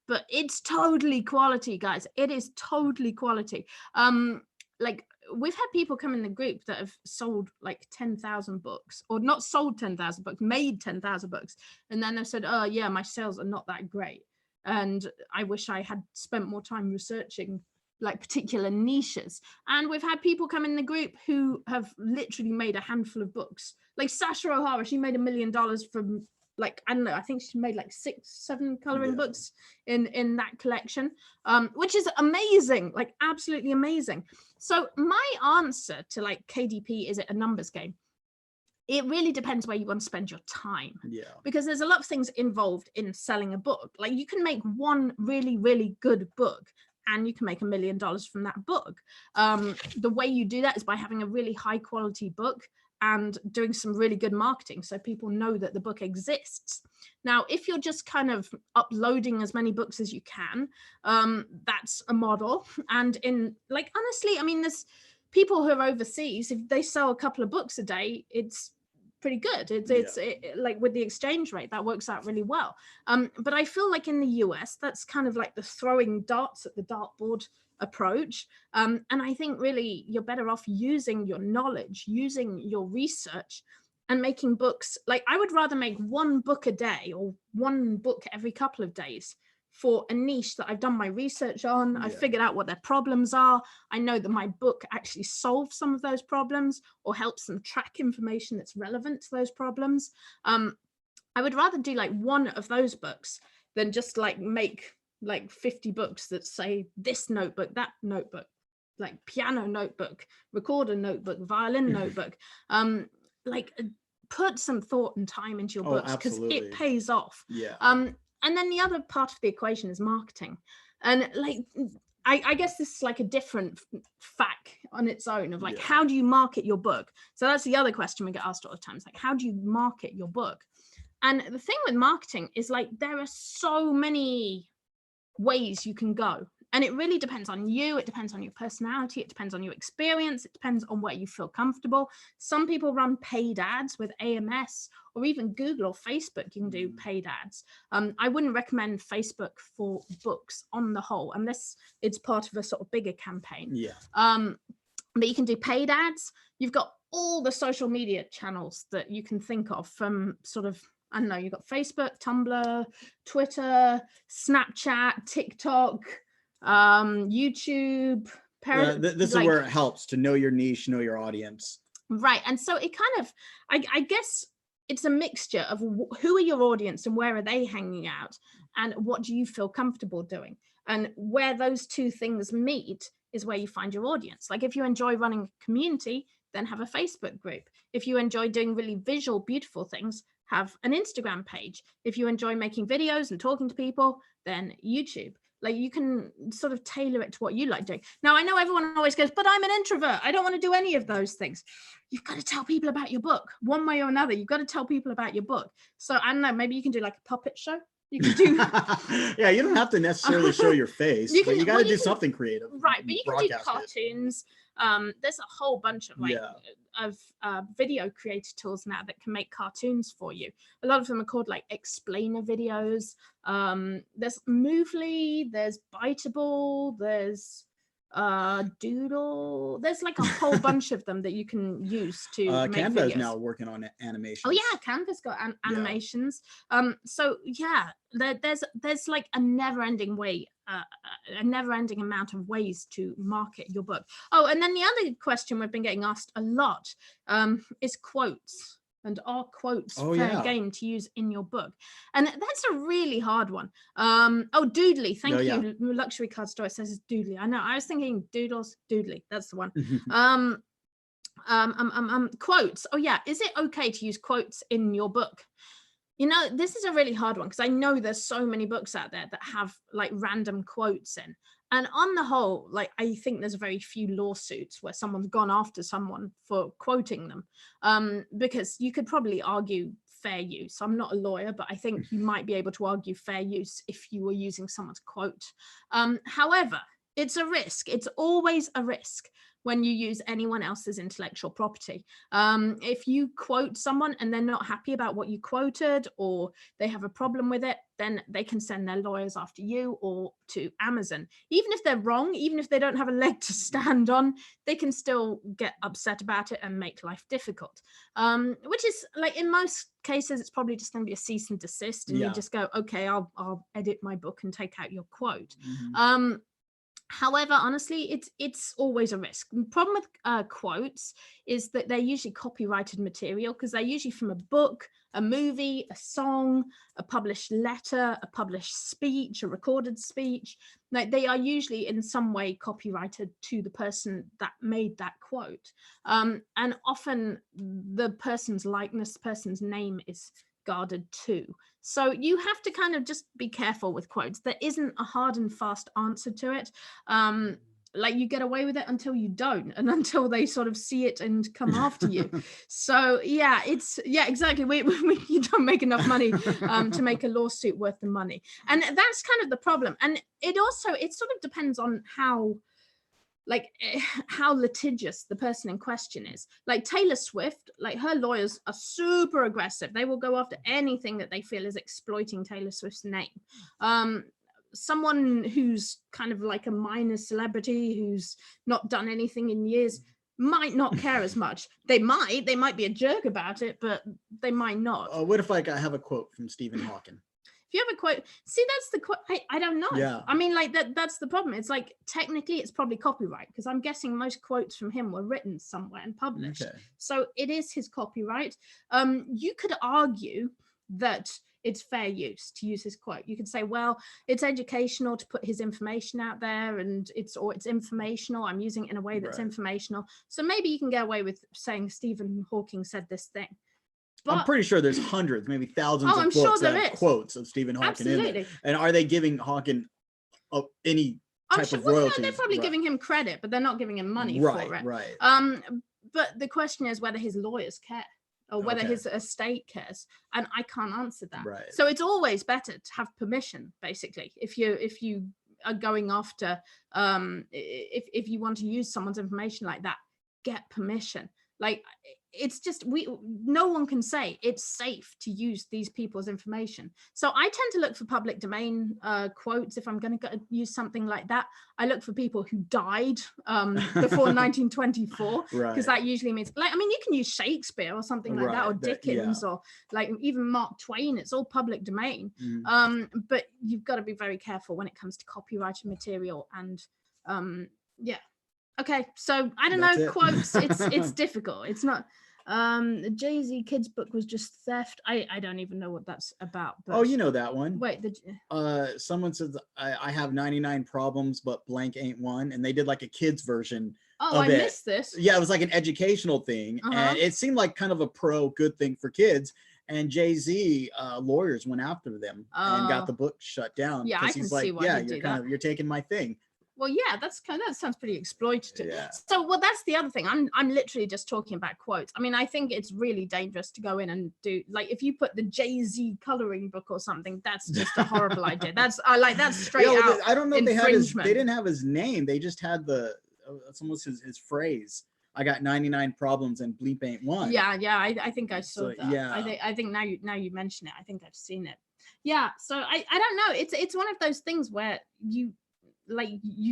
S1: But it's totally quality, guys. It is totally quality. Like we've had people come in the group that have sold like 10,000 books, or not sold 10,000 books, made 10,000 books. And then they've said, oh yeah, my sales are not that great. And I wish I had spent more time researching like particular niches. And we've had people come in the group who have literally made a handful of books. Like Sasha O'Hara, she made $1 million from like, I don't know, I think she made like 6-7 coloring books in that collection, which is amazing, like absolutely amazing. So my answer to like KDP, is it a numbers game? It really depends where you want to spend your time.
S2: Yeah.
S1: Because there's a lot of things involved in selling a book. Like you can make one really, really good book and you can make $1 million from that book. The way you do that is by having a really high quality book and doing some really good marketing so people know that the book exists. Now, if you're just kind of uploading as many books as you can, that's a model. And in like, honestly, I mean, there's people who are overseas, if they sell a couple of books a day, it's pretty good. It's like with the exchange rate, that works out really well. But I feel like in the US, that's kind of like the throwing darts at the dartboard approach. And I think really you're better off using your knowledge, using your research and making books. Like I would rather make one book a day or one book every couple of days for a niche that I've done my research on. I've figured out what their problems are. I know that my book actually solves some of those problems or helps them track information that's relevant to those problems. I would rather do like one of those books than just like make like 50 books that say this notebook, that notebook, like piano notebook, recorder notebook, violin notebook. Like put some thought and time into your books because it pays off. And then the other part of the equation is marketing. And like, I guess this is like a different fact on its own of like, how do you market your book? So that's the other question we get asked all the time. It's like, how do you market your book? And the thing with marketing is like, there are so many ways you can go. And it really depends on you. It depends on your personality. It depends on your experience. It depends on where you feel comfortable. Some people run paid ads with AMS or even Google or Facebook. You can do paid ads. I wouldn't recommend Facebook for books on the whole, unless it's part of a sort of bigger campaign. But you can do paid ads. You've got all the social media channels that you can think of from sort of, I don't know, you've got Facebook, Tumblr, Twitter, Snapchat, TikTok, YouTube.
S2: This is where it helps to know your niche, know your audience.
S1: Right. And so it kind of, I guess it's a mixture of who are your audience and where are they hanging out and what do you feel comfortable doing? And where those two things meet is where you find your audience. Like if you enjoy running a community, then have a Facebook group. If you enjoy doing really visual, beautiful things, have an Instagram page. If you enjoy making videos and talking to people, then YouTube. Like you can sort of tailor it to what you like doing. Now, I know everyone always goes, but I'm an introvert. I don't want to do any of those things. You've got to tell people about your book one way or another. You've got to tell people about your book. So I don't know, maybe you can do like a puppet show. You can do
S2: yeah, you don't have to necessarily show your face, but you got to do something creative,
S1: right? But you can do cartoons. There's a whole bunch of like video creator tools now that can make cartoons for you. A lot of them are called like explainer videos. There's Movely, there's Biteable, there's Doodle. There's like a whole bunch of them that you can use to make
S2: Canva
S1: videos.
S2: is now working on animations.
S1: Oh yeah, Canva's got animations. So yeah, there's like a never-ending way, a never-ending amount of ways to market your book. Oh, and then the other question we've been getting asked a lot is quotes. And are quotes fair game to use in your book? And that's a really hard one. Doodly, thank you. Luxury Card Store, it says it's Doodly. I know, I was thinking Doodles, Doodly, that's the one. Quotes. Oh yeah, is it okay to use quotes in your book? You know, this is a really hard one because I know there's so many books out there that have like random quotes in. And on the whole, like, I think there's very few lawsuits where someone's gone after someone for quoting them, because you could probably argue fair use. I'm not a lawyer, but I think you might be able to argue fair use if you were using someone's quote. However, it's a risk. It's always a risk when you use anyone else's intellectual property. If you quote someone and they're not happy about what you quoted, or they have a problem with it, then they can send their lawyers after you or to Amazon. Even if they're wrong, even if they don't have a leg to stand on, they can still get upset about it and make life difficult. Which is like, in most cases, it's probably just going to be a cease and desist, and you just go, okay, I'll edit my book and take out your quote. However, honestly, it's always a risk. The problem with quotes is that they're usually copyrighted material, because they're usually from a book, a movie, a song, a published letter, a published speech, a recorded speech. Like, they are usually in some way copyrighted to the person that made that quote. And often the person's likeness, person's name is guarded too. So you have to kind of just be careful with quotes. There isn't a hard and fast answer to it. Like, you get away with it until you don't, and until they sort of see it and come after you. So yeah, exactly. You don't make enough money to make a lawsuit worth the money. And that's kind of the problem. And it sort of depends on how litigious the person in question is. Like Taylor Swift, like, her lawyers are super aggressive. They will go after anything that they feel is exploiting Taylor Swift's name. Someone who's kind of like a minor celebrity, who's not done anything in years, might not care as much. They might be a jerk about it, but they might not.
S2: What if I have a quote from Stephen Hawking?
S1: If you have a quote, see, that's the quote. I don't know.
S2: Yeah.
S1: I mean, like, that's the problem. It's like, technically it's probably copyright, because I'm guessing most quotes from him were written somewhere and published. Okay. So it is his copyright. You could argue that it's fair use to use his quote. You could say, well, it's educational to put his information out there, and it's informational. I'm using it in a way that's informational. So maybe you can get away with saying Stephen Hawking said this thing. But
S2: I'm pretty sure there's hundreds, maybe thousands of books that have quotes of Stephen Hawking in there. And are they giving Hawking any type of royalties?
S1: No, they're probably giving him credit, but they're not giving him money for it.
S2: Right.
S1: But the question is whether his lawyers care, or whether his estate cares, and I can't answer that.
S2: Right.
S1: So it's always better to have permission, basically, if you are going after, if you want to use someone's information like that, get permission. Like, it's just, no one can say it's safe to use these people's information. So I tend to look for public domain quotes. If I'm going to use something like that, I look for people who died before 1924, because that usually means, like, I mean, you can use Shakespeare or something like that, or Dickens, or like even Mark Twain. It's all public domain. But you've got to be very careful when it comes to copyrighted material. And okay, so I don't know, quotes, it's difficult. It's not, the Jay-Z kids book was just theft. I don't even know what that's about. But
S2: oh, you know that one.
S1: Wait,
S2: someone says, I have 99 problems, but blank ain't one. And they did like a kids version.
S1: Oh, I missed this.
S2: Yeah, it was like an educational thing. And it seemed like kind of a good thing for kids. And Jay-Z lawyers went after them and got the book shut down.
S1: Yeah, I can see why
S2: you're taking my thing.
S1: Well, yeah, that sounds pretty exploitative.
S2: Yeah.
S1: So, well, that's the other thing. I'm literally just talking about quotes. I mean, I think it's really dangerous to go in and do, like, if you put the Jay-Z coloring book or something, that's just a horrible idea. That's straight out.
S2: I don't know if they didn't have his name. They just had it's almost his phrase. I got 99 problems and bleep ain't one.
S1: Yeah. I think I saw that.
S2: Yeah.
S1: I think now you mention it, I think I've seen it. Yeah. So I don't know. It's one of those things where you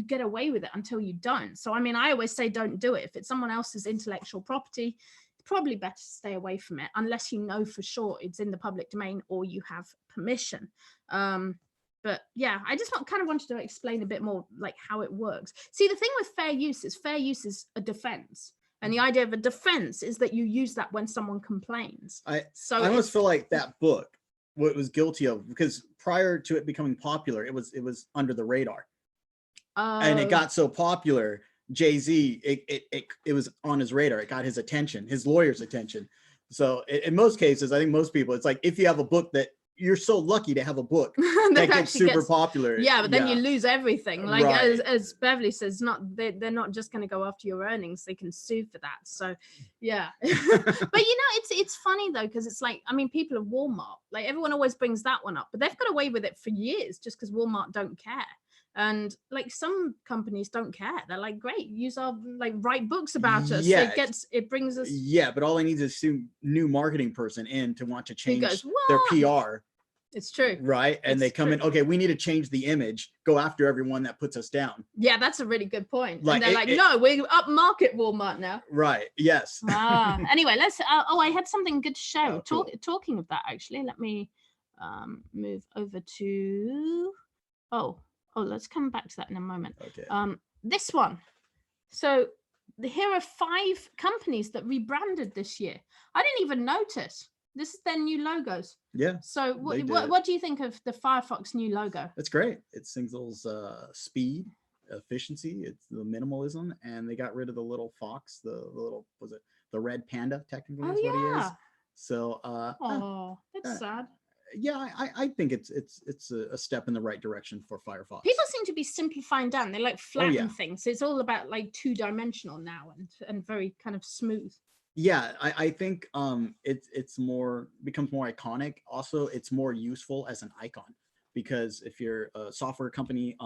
S1: get away with it until you don't. So, I mean, I always say don't do it. If it's someone else's intellectual property, it's probably better to stay away from it, unless you know for sure it's in the public domain or you have permission. But yeah, I just kind of wanted to explain a bit more like how it works. See, the thing with fair use is a defense. And the idea of a defense is that you use that when someone complains. I
S2: almost feel like that book, what it was guilty of, because prior to it becoming popular, it was under the radar. And it got so popular, Jay-Z, it was on his radar. It got his attention, his lawyer's attention. So in most cases, I think most people, it's like, if you have a book that you're so lucky to have a book that gets super popular.
S1: Yeah, but then you lose everything. Like as Beverly says, they're not just going to go after your earnings. They can sue for that. So yeah. But it's funny though, because it's like, I mean, people at Walmart, like everyone always brings that one up, but they've got away with it for years just because Walmart don't care. And like some companies don't care. They're like, great, use our like write books about us.
S2: Yeah.
S1: It brings us.
S2: Yeah, but all I need is a new marketing person in to want to change
S1: goes,
S2: their
S1: "What?"
S2: PR.
S1: It's true.
S2: Right. And
S1: It's
S2: they come
S1: true.
S2: in, okay, we need to change the image, go after everyone that puts us down.
S1: Yeah, that's a really good point.
S2: Like,
S1: and they're no, we're up market Walmart now.
S2: Right. Yes.
S1: Anyway, let's I had something good to show.
S2: Cool.
S1: Talking of that, actually, let me move over to let's come back to that in a moment.
S2: Okay.
S1: This one. So here are 5 companies that rebranded this year. I didn't even notice. This is their new logos.
S2: Yeah.
S1: So what do you think of the Firefox new logo?
S2: It's great. It signals speed, efficiency. It's the minimalism, and they got rid of the little fox, the little, was it the red panda? Technically, is what he is. So.
S1: That's sad.
S2: Yeah, I think it's a step in the right direction for Firefox.
S1: People seem to be simplifying down. They like flatten things. It's all about like 2-dimensional now and very kind of smooth.
S2: Yeah, I think it's becomes more iconic. Also, it's more useful as an icon, because if you're a software company,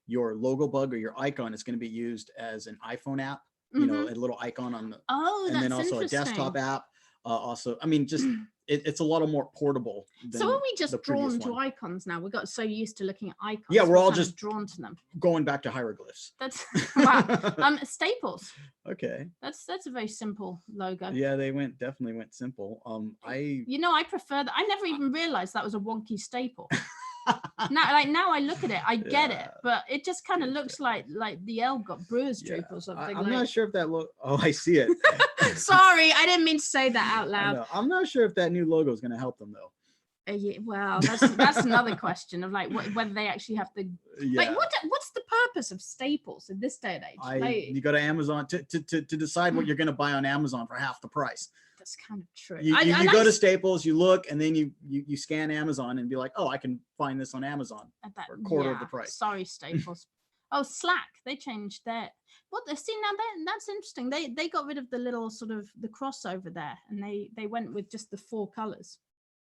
S2: your logo bug or your icon is going to be used as an iPhone app. You know, a little icon on the and then also a desktop app. Also, I mean, just it's a lot more portable.
S1: So are we just drawn to icons now? We got so used to looking at icons.
S2: Yeah, we're all just
S1: drawn to them.
S2: Going back to hieroglyphs.
S1: That's wow. Staples.
S2: Okay. That's
S1: a very simple logo.
S2: Yeah, they definitely went simple.
S1: I prefer that. I never even realized that was a wonky staple. now I look at it, I get it, but it just kind of looks like the L got Brewers droop or something.
S2: I'm not sure if that look. Oh, I see it.
S1: Sorry, I didn't mean to say that out loud.
S2: I'm not sure if that new logo is going to help them though.
S1: Yeah, well, that's another question of like whether they actually have to. Like, what's the purpose of staples in this day and age? You
S2: go to Amazon to decide what you're going to buy on Amazon for half the price.
S1: That's kind of true.
S2: You go to Staples, you look, and then you scan Amazon and be like, oh, I can find this on Amazon for a quarter of the price.
S1: Sorry, Staples. Oh, Slack, they changed their. See, now that's interesting. They got rid of the little sort of the crossover there, and they went with just the 4 colors.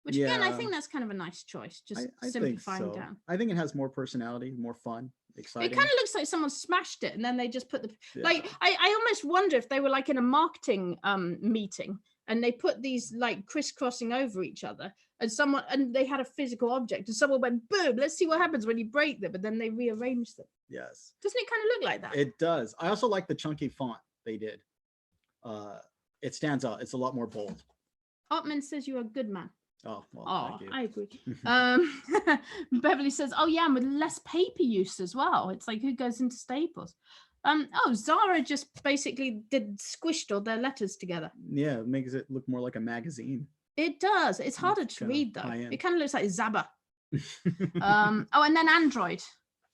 S1: Which again, I think that's kind of a nice choice. Just simplifying down.
S2: I think it has more personality, more fun, exciting.
S1: It kind of looks like someone smashed it and then they just put the like. I almost wonder if they were like in a marketing meeting and they put these like crisscrossing over each other, and they had a physical object, and someone went boom. Let's see what happens when you break them, and then they rearranged them.
S2: Yes.
S1: Doesn't it kind of look like that?
S2: It does. I also like the chunky font they did. It stands out. It's a lot more bold.
S1: Ottman says you're a good man.
S2: Oh, well, thank you.
S1: I agree. Beverly says, oh yeah, and with less paper use as well. It's like, who goes into Staples? Zara just basically squished all their letters together.
S2: Yeah, it makes it look more like a magazine.
S1: It does. It's harder to read though. It kind of looks like Zaba. And then Android.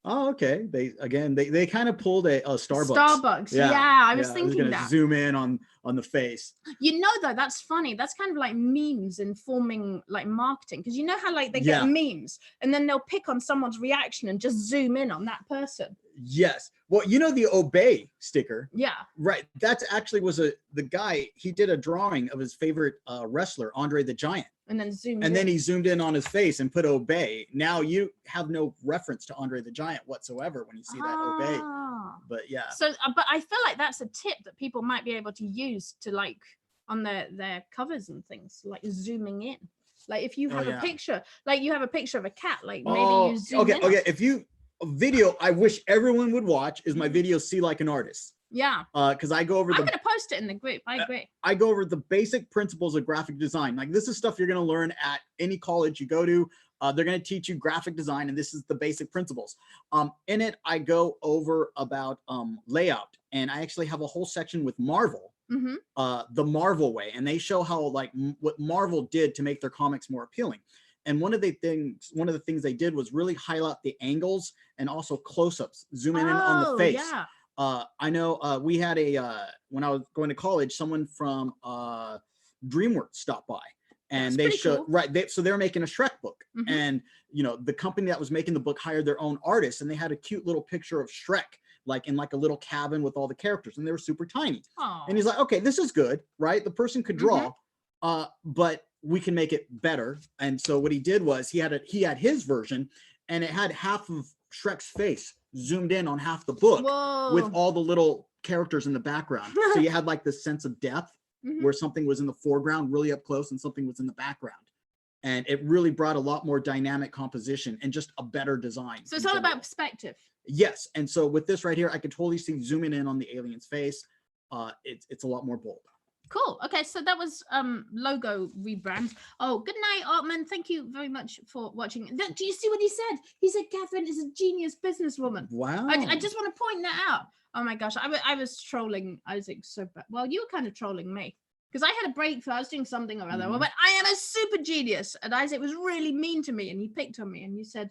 S2: Oh, okay. They kind of pulled a Starbucks.
S1: Starbucks. Yeah, I was thinking that.
S2: Zoom in on the face.
S1: Though, that's funny. That's kind of like memes informing like marketing, because you know how like they get memes and then they'll pick on someone's reaction and just zoom in on that person.
S2: Yes. Well, the obey sticker.
S1: Yeah.
S2: Right. That's actually the guy. He did a drawing of his favorite wrestler, Andre the Giant.
S1: And then
S2: then he zoomed in on his face and put obey. Now you have no reference to Andre the Giant whatsoever when you see that obey. But yeah.
S1: So, but I feel like that's a tip that people might be able to use to like on their covers and things, like zooming in. Like if you have a picture, like you have a picture of a cat, like maybe you zoom in.
S2: Okay. If you video, I wish everyone would watch is my video "See Like an Artist."
S1: Yeah.
S2: Because I go over
S1: I'm gonna post it in the group. I agree.
S2: I go over the basic principles of graphic design. Like this is stuff you're gonna learn at any college you go to. They're gonna teach you graphic design, and this is the basic principles. In it, I go over about layout, and I actually have a whole section with Marvel, the Marvel way, and they show how like what Marvel did to make their comics more appealing. And one of the things they did was really highlight the angles and also close-ups, zoom in on the face.
S1: Yeah.
S2: I know we had when I was going to college, someone from DreamWorks stopped by, and they showed cool. So they're making a Shrek book, and the company that was making the book hired their own artists, and they had a cute little picture of Shrek, like in like a little cabin with all the characters, and they were super tiny.
S1: Aww.
S2: And he's like, okay, this is good, right? The person could draw, but we can make it better. And so what he did was he had his version, and it had half of Shrek's face zoomed in on half the book.
S1: Whoa.
S2: With all the little characters in the background. So you had like this sense of depth where something was in the foreground really up close and something was in the background. And it really brought a lot more dynamic composition and just a better design.
S1: So it's all about perspective.
S2: Yes. And so with this right here, I could totally see zooming in on the alien's face. It's a lot more bold.
S1: Cool. Okay, so that was logo rebrand. Oh, good night, Artman. Thank you very much for watching. Do you see what he said? He said Catherine is a genius businesswoman.
S2: Wow.
S1: I just want to point that out. Oh my gosh, I was trolling Isaac so bad. Well, you were kind of trolling me because I had a breakthrough. I was doing something or other. I went, I am a super genius, and Isaac was really mean to me, and he picked on me, and you said,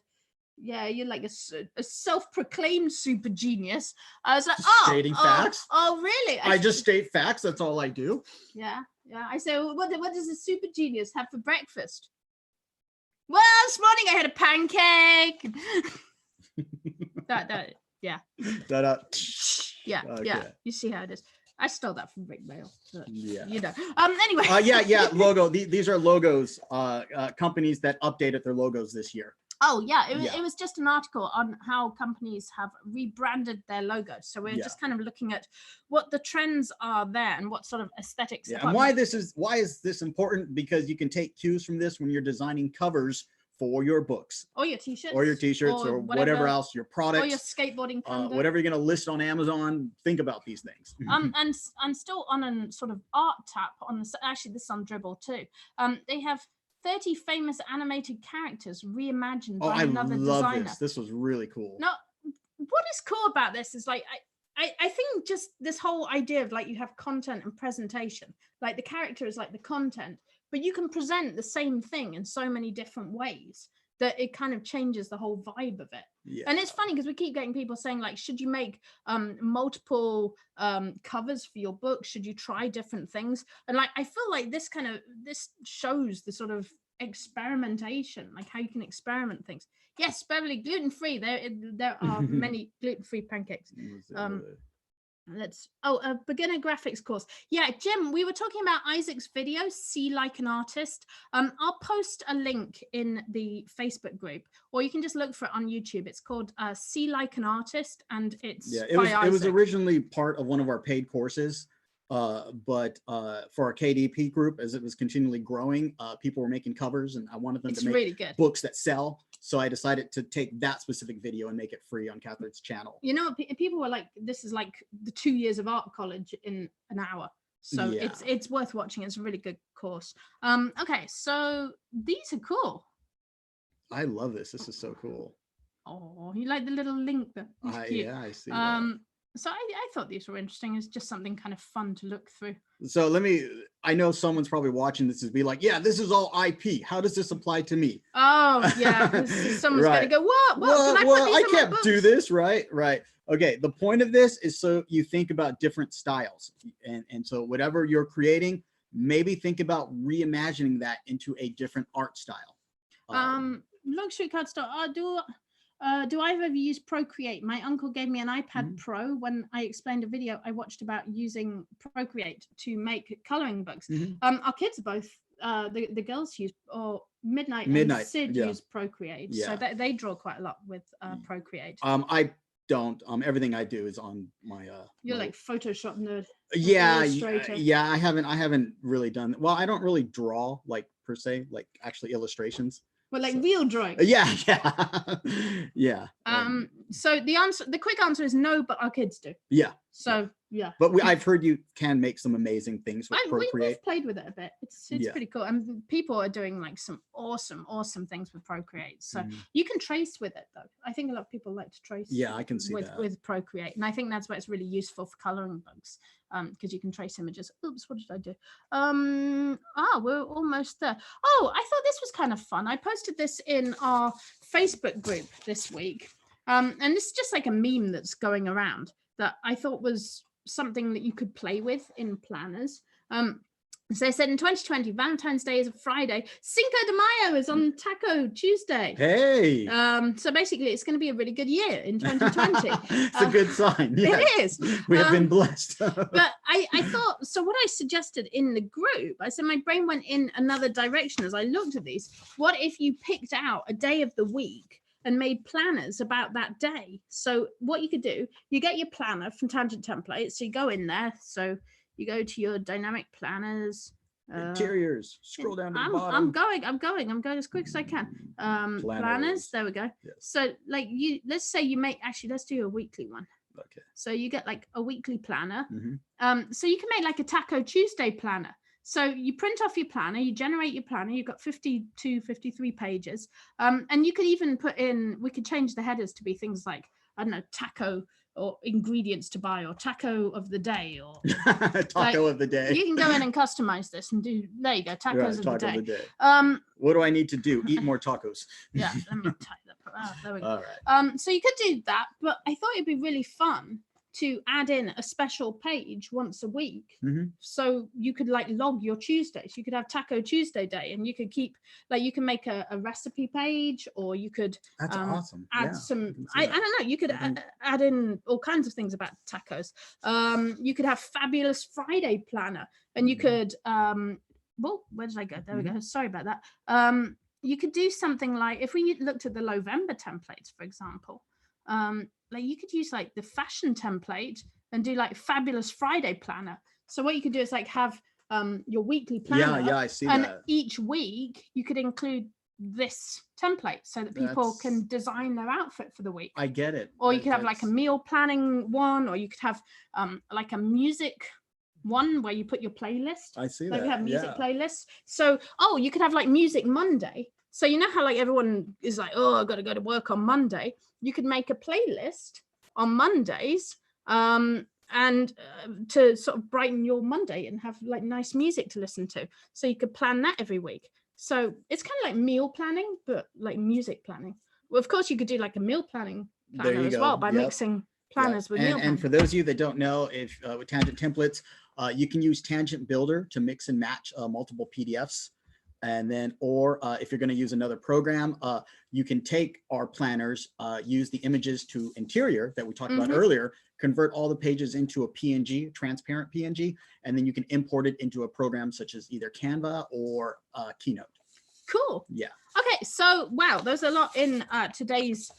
S1: yeah, you're like a self-proclaimed super genius. I was like,
S2: stating facts.
S1: Oh, really?
S2: I just state facts. That's all I do.
S1: Yeah. I say, well, what does a super genius have for breakfast? Well, this morning I had a pancake. Yeah. Yeah.
S2: Okay.
S1: Yeah. You see how it is. I stole that from Rick Mail.
S2: Yeah.
S1: You know. Anyway.
S2: Yeah. Logo. These are logos. Companies that updated their logos this year.
S1: Oh yeah, it was just an article on how companies have rebranded their logos. So we're just kind of looking at what the trends are there and what sort of aesthetics.
S2: Yeah, and why is this important? Because you can take cues from this when you're designing covers for your books,
S1: or your t-shirts,
S2: or whatever else, your products,
S1: or your skateboarding panda.
S2: whatever you're going to list on Amazon. Think about these things.
S1: And still on a sort of art tap on the actually this is on Dribble too. They have 30 famous animated characters reimagined by another designer.
S2: This was really cool.
S1: Now, what is cool about this is like, I think just this whole idea of like you have content and presentation, like the character is like the content, but you can present the same thing in so many different ways that it kind of changes the whole vibe of it. Yeah. And it's funny because we keep getting people saying like, should you make multiple covers for your book? Should you try different things? And like, I feel like this shows the sort of experimentation, like how you can experiment things. Yes, Beverly, gluten-free. There are many gluten-free pancakes. Beginner graphics course. Yeah, Jim, we were talking about Isaac's video, See Like an Artist. I'll post a link in the Facebook group, or you can just look for it on YouTube. It's called See Like an Artist, and it's
S2: it was originally part of one of our paid courses, but for our KDP group, as it was continually growing, people were making covers, and I wanted them to make
S1: really good
S2: books that sell. So I decided to take that specific video and make it free on Catherine's channel.
S1: You know, people were like, this is like the 2 years of art college in an hour. So it's worth watching. It's a really good course. Okay, so these are cool.
S2: I love this. This is so cool.
S1: Oh, you like the little link there?
S2: Yeah, I see that.
S1: So I thought these were interesting. It's just something kind of fun to look through.
S2: So I know someone's probably watching this and be like, yeah, this is all IP. How does this apply to me?
S1: Oh, yeah. Someone's going to go, what?
S2: I can't do this, right? Right. Okay. The point of this is so you think about different styles. And so whatever you're creating, maybe think about reimagining that into a different art style.
S1: Luxury card store. Do either of you use Procreate? My uncle gave me an iPad Pro when I explained a video I watched about using Procreate to make coloring books. Our kids are both, the girls use, or Midnight and Sid use Procreate. So they draw quite a lot with Procreate.
S2: I don't. Everything I do is on my.
S1: You're like Photoshop nerd.
S2: Yeah. I haven't really done. Well, I don't really draw like per se, like actually illustrations.
S1: Well, like real drawing.
S2: Yeah.
S1: So the quick answer is no, but our kids do.
S2: Yeah.
S1: So yeah.
S2: But I've heard you can make some amazing things with Procreate.
S1: We've played with it a bit. It's pretty cool, and people are doing like some awesome things with Procreate. So you can trace with it though. I think a lot of people like to trace.
S2: Yeah, I can see that
S1: with Procreate, and I think that's why it's really useful for coloring books, because you can trace images. Oops, what did I do? We're almost there. Oh, I thought this was kind of fun. I posted this in our Facebook group this week, and this is just like a meme that's going around that I thought was something that you could play with in planners. So they said in 2020, Valentine's Day is a Friday. Cinco de Mayo is on Taco Tuesday.
S2: Hey.
S1: So basically, it's going to be a really good year in 2020.
S2: It's a good sign. Yes.
S1: It is.
S2: We have been blessed.
S1: But I thought, so what I suggested in the group, I said my brain went in another direction as I looked at these. What if you picked out a day of the week and made planners about that day. So what you could do, you get your planner from Tangent Templates. So you go in there. So you go to your dynamic planners.
S2: Interiors. Scroll down to the bottom.
S1: I'm going as quick as I can. Planners. There we go.
S2: Yes.
S1: So like let's say you make, actually, let's do a weekly one.
S2: Okay.
S1: So you get like a weekly planner.
S2: Mm-hmm.
S1: So you can make like a Taco Tuesday planner. So you print off your planner, you generate your planner, you've got 52, 53 pages. And you could even put in, we could change the headers to be things like, I don't know, taco or ingredients to buy, or taco of the day, or
S2: taco of the day.
S1: You can go in and customize this and do, there you go, tacos of the day.
S2: What do I need to do? Eat more tacos.
S1: Yeah, let me type that. There we go.
S2: All right.
S1: So you could do that, but I thought it'd be really fun to add in a special page once a week.
S2: Mm-hmm.
S1: So you could like log your Tuesdays. You could have Taco Tuesday Day, and you could keep, like, you can make a recipe page, or you could
S2: That's awesome.
S1: add some, I don't know, you could add in all kinds of things about tacos. You could have Fabulous Friday planner, and you could, well, where did I go? There we go. Sorry about that. You could do something like, if we looked at the November templates, for example, like you could use like the fashion template and do like Fabulous Friday planner. So what you could do is like have your weekly planner.
S2: Yeah, I see
S1: and
S2: that.
S1: Each week you could include this template so that people can design their outfit for the week.
S2: I get it.
S1: Or you could have like a meal planning one, or you could have like a music one where you put your playlist.
S2: I see
S1: like
S2: that.
S1: We have music playlists. So, you could have like Music Monday. So you know how like everyone is like, oh, I've got to go to work on Monday. You could make a playlist on Mondays and to sort of brighten your Monday and have like nice music to listen to. So you could plan that every week. So it's kind of like meal planning, but like music planning. Well, of course, you could do like a meal planning planner as well by mixing planners with meal planning.
S2: And for those of you that don't know, if with Tangent Templates, you can use Tangent Builder to mix and match multiple PDFs. And then, or if you're going to use another program, you can take our planners, use the images to interior that we talked about earlier, convert all the pages into a PNG, transparent PNG, and then you can import it into a program such as either Canva or Keynote.
S1: Cool.
S2: Yeah.
S1: Okay. So, wow, there's a lot in today's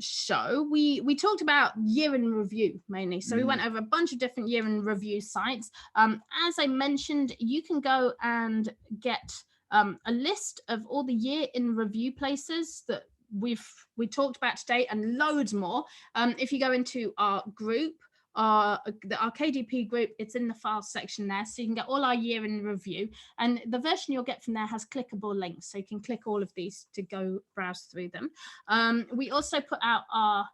S1: show. We talked about year in review mainly, so we went over a bunch of different year in review sites. As I mentioned, you can go and get a list of all the year in review places that we talked about today, and loads more. If you go into our group, our KDP group, it's in the files section there, so you can get all our year in review, and the version you'll get from there has clickable links, so you can click all of these to go browse through them. We also put out our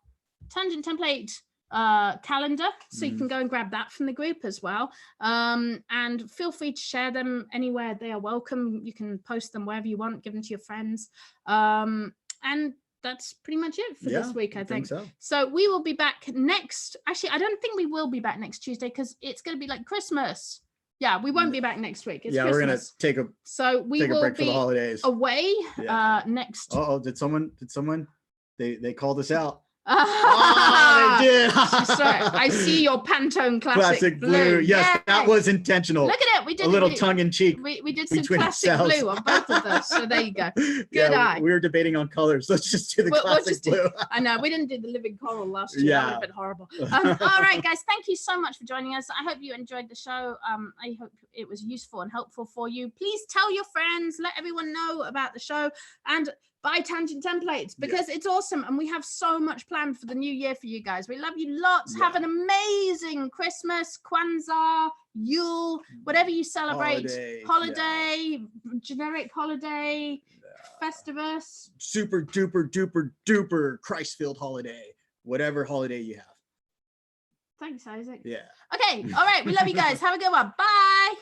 S1: Tangent Template calendar, so you can go and grab that from the group as well, and feel free to share them anywhere. They are welcome. You can post them wherever you want, give them to your friends, and that's pretty much it for this week, I think. So we will be back next. Actually, I don't think we will be back next Tuesday because it's going to be like Christmas. Yeah, we won't be back next week. It's Christmas.
S2: We're going to take a break for the holidays.
S1: Away next.
S2: Uh-oh, did someone, they called us out.
S1: Oh,
S2: they did.
S1: Sorry, I see your Pantone classic blue.
S2: Yes, that was intentional.
S1: Look at it. We did
S2: a little tongue in cheek.
S1: We did some classic blue on both of those. So there you go. Good eye.
S2: We were debating on colors. Let's just do the classic blue.
S1: I know we didn't do the living coral last year. That would have been horrible. All right, guys. Thank you so much for joining us. I hope you enjoyed the show. I hope it was useful and helpful for you. Please tell your friends. Let everyone know about the show, and buy Tangent Templates because it's awesome, and we have so much planned for the new year for you guys. We love you lots. Have an amazing Christmas, Kwanzaa, Yule, whatever you celebrate, holiday, generic holiday, Festivus,
S2: super duper duper duper Christ-filled holiday, whatever holiday you have.
S1: Thanks, Isaac.
S2: Yeah.
S1: Okay. All right. We love you guys. Have a good one. Bye.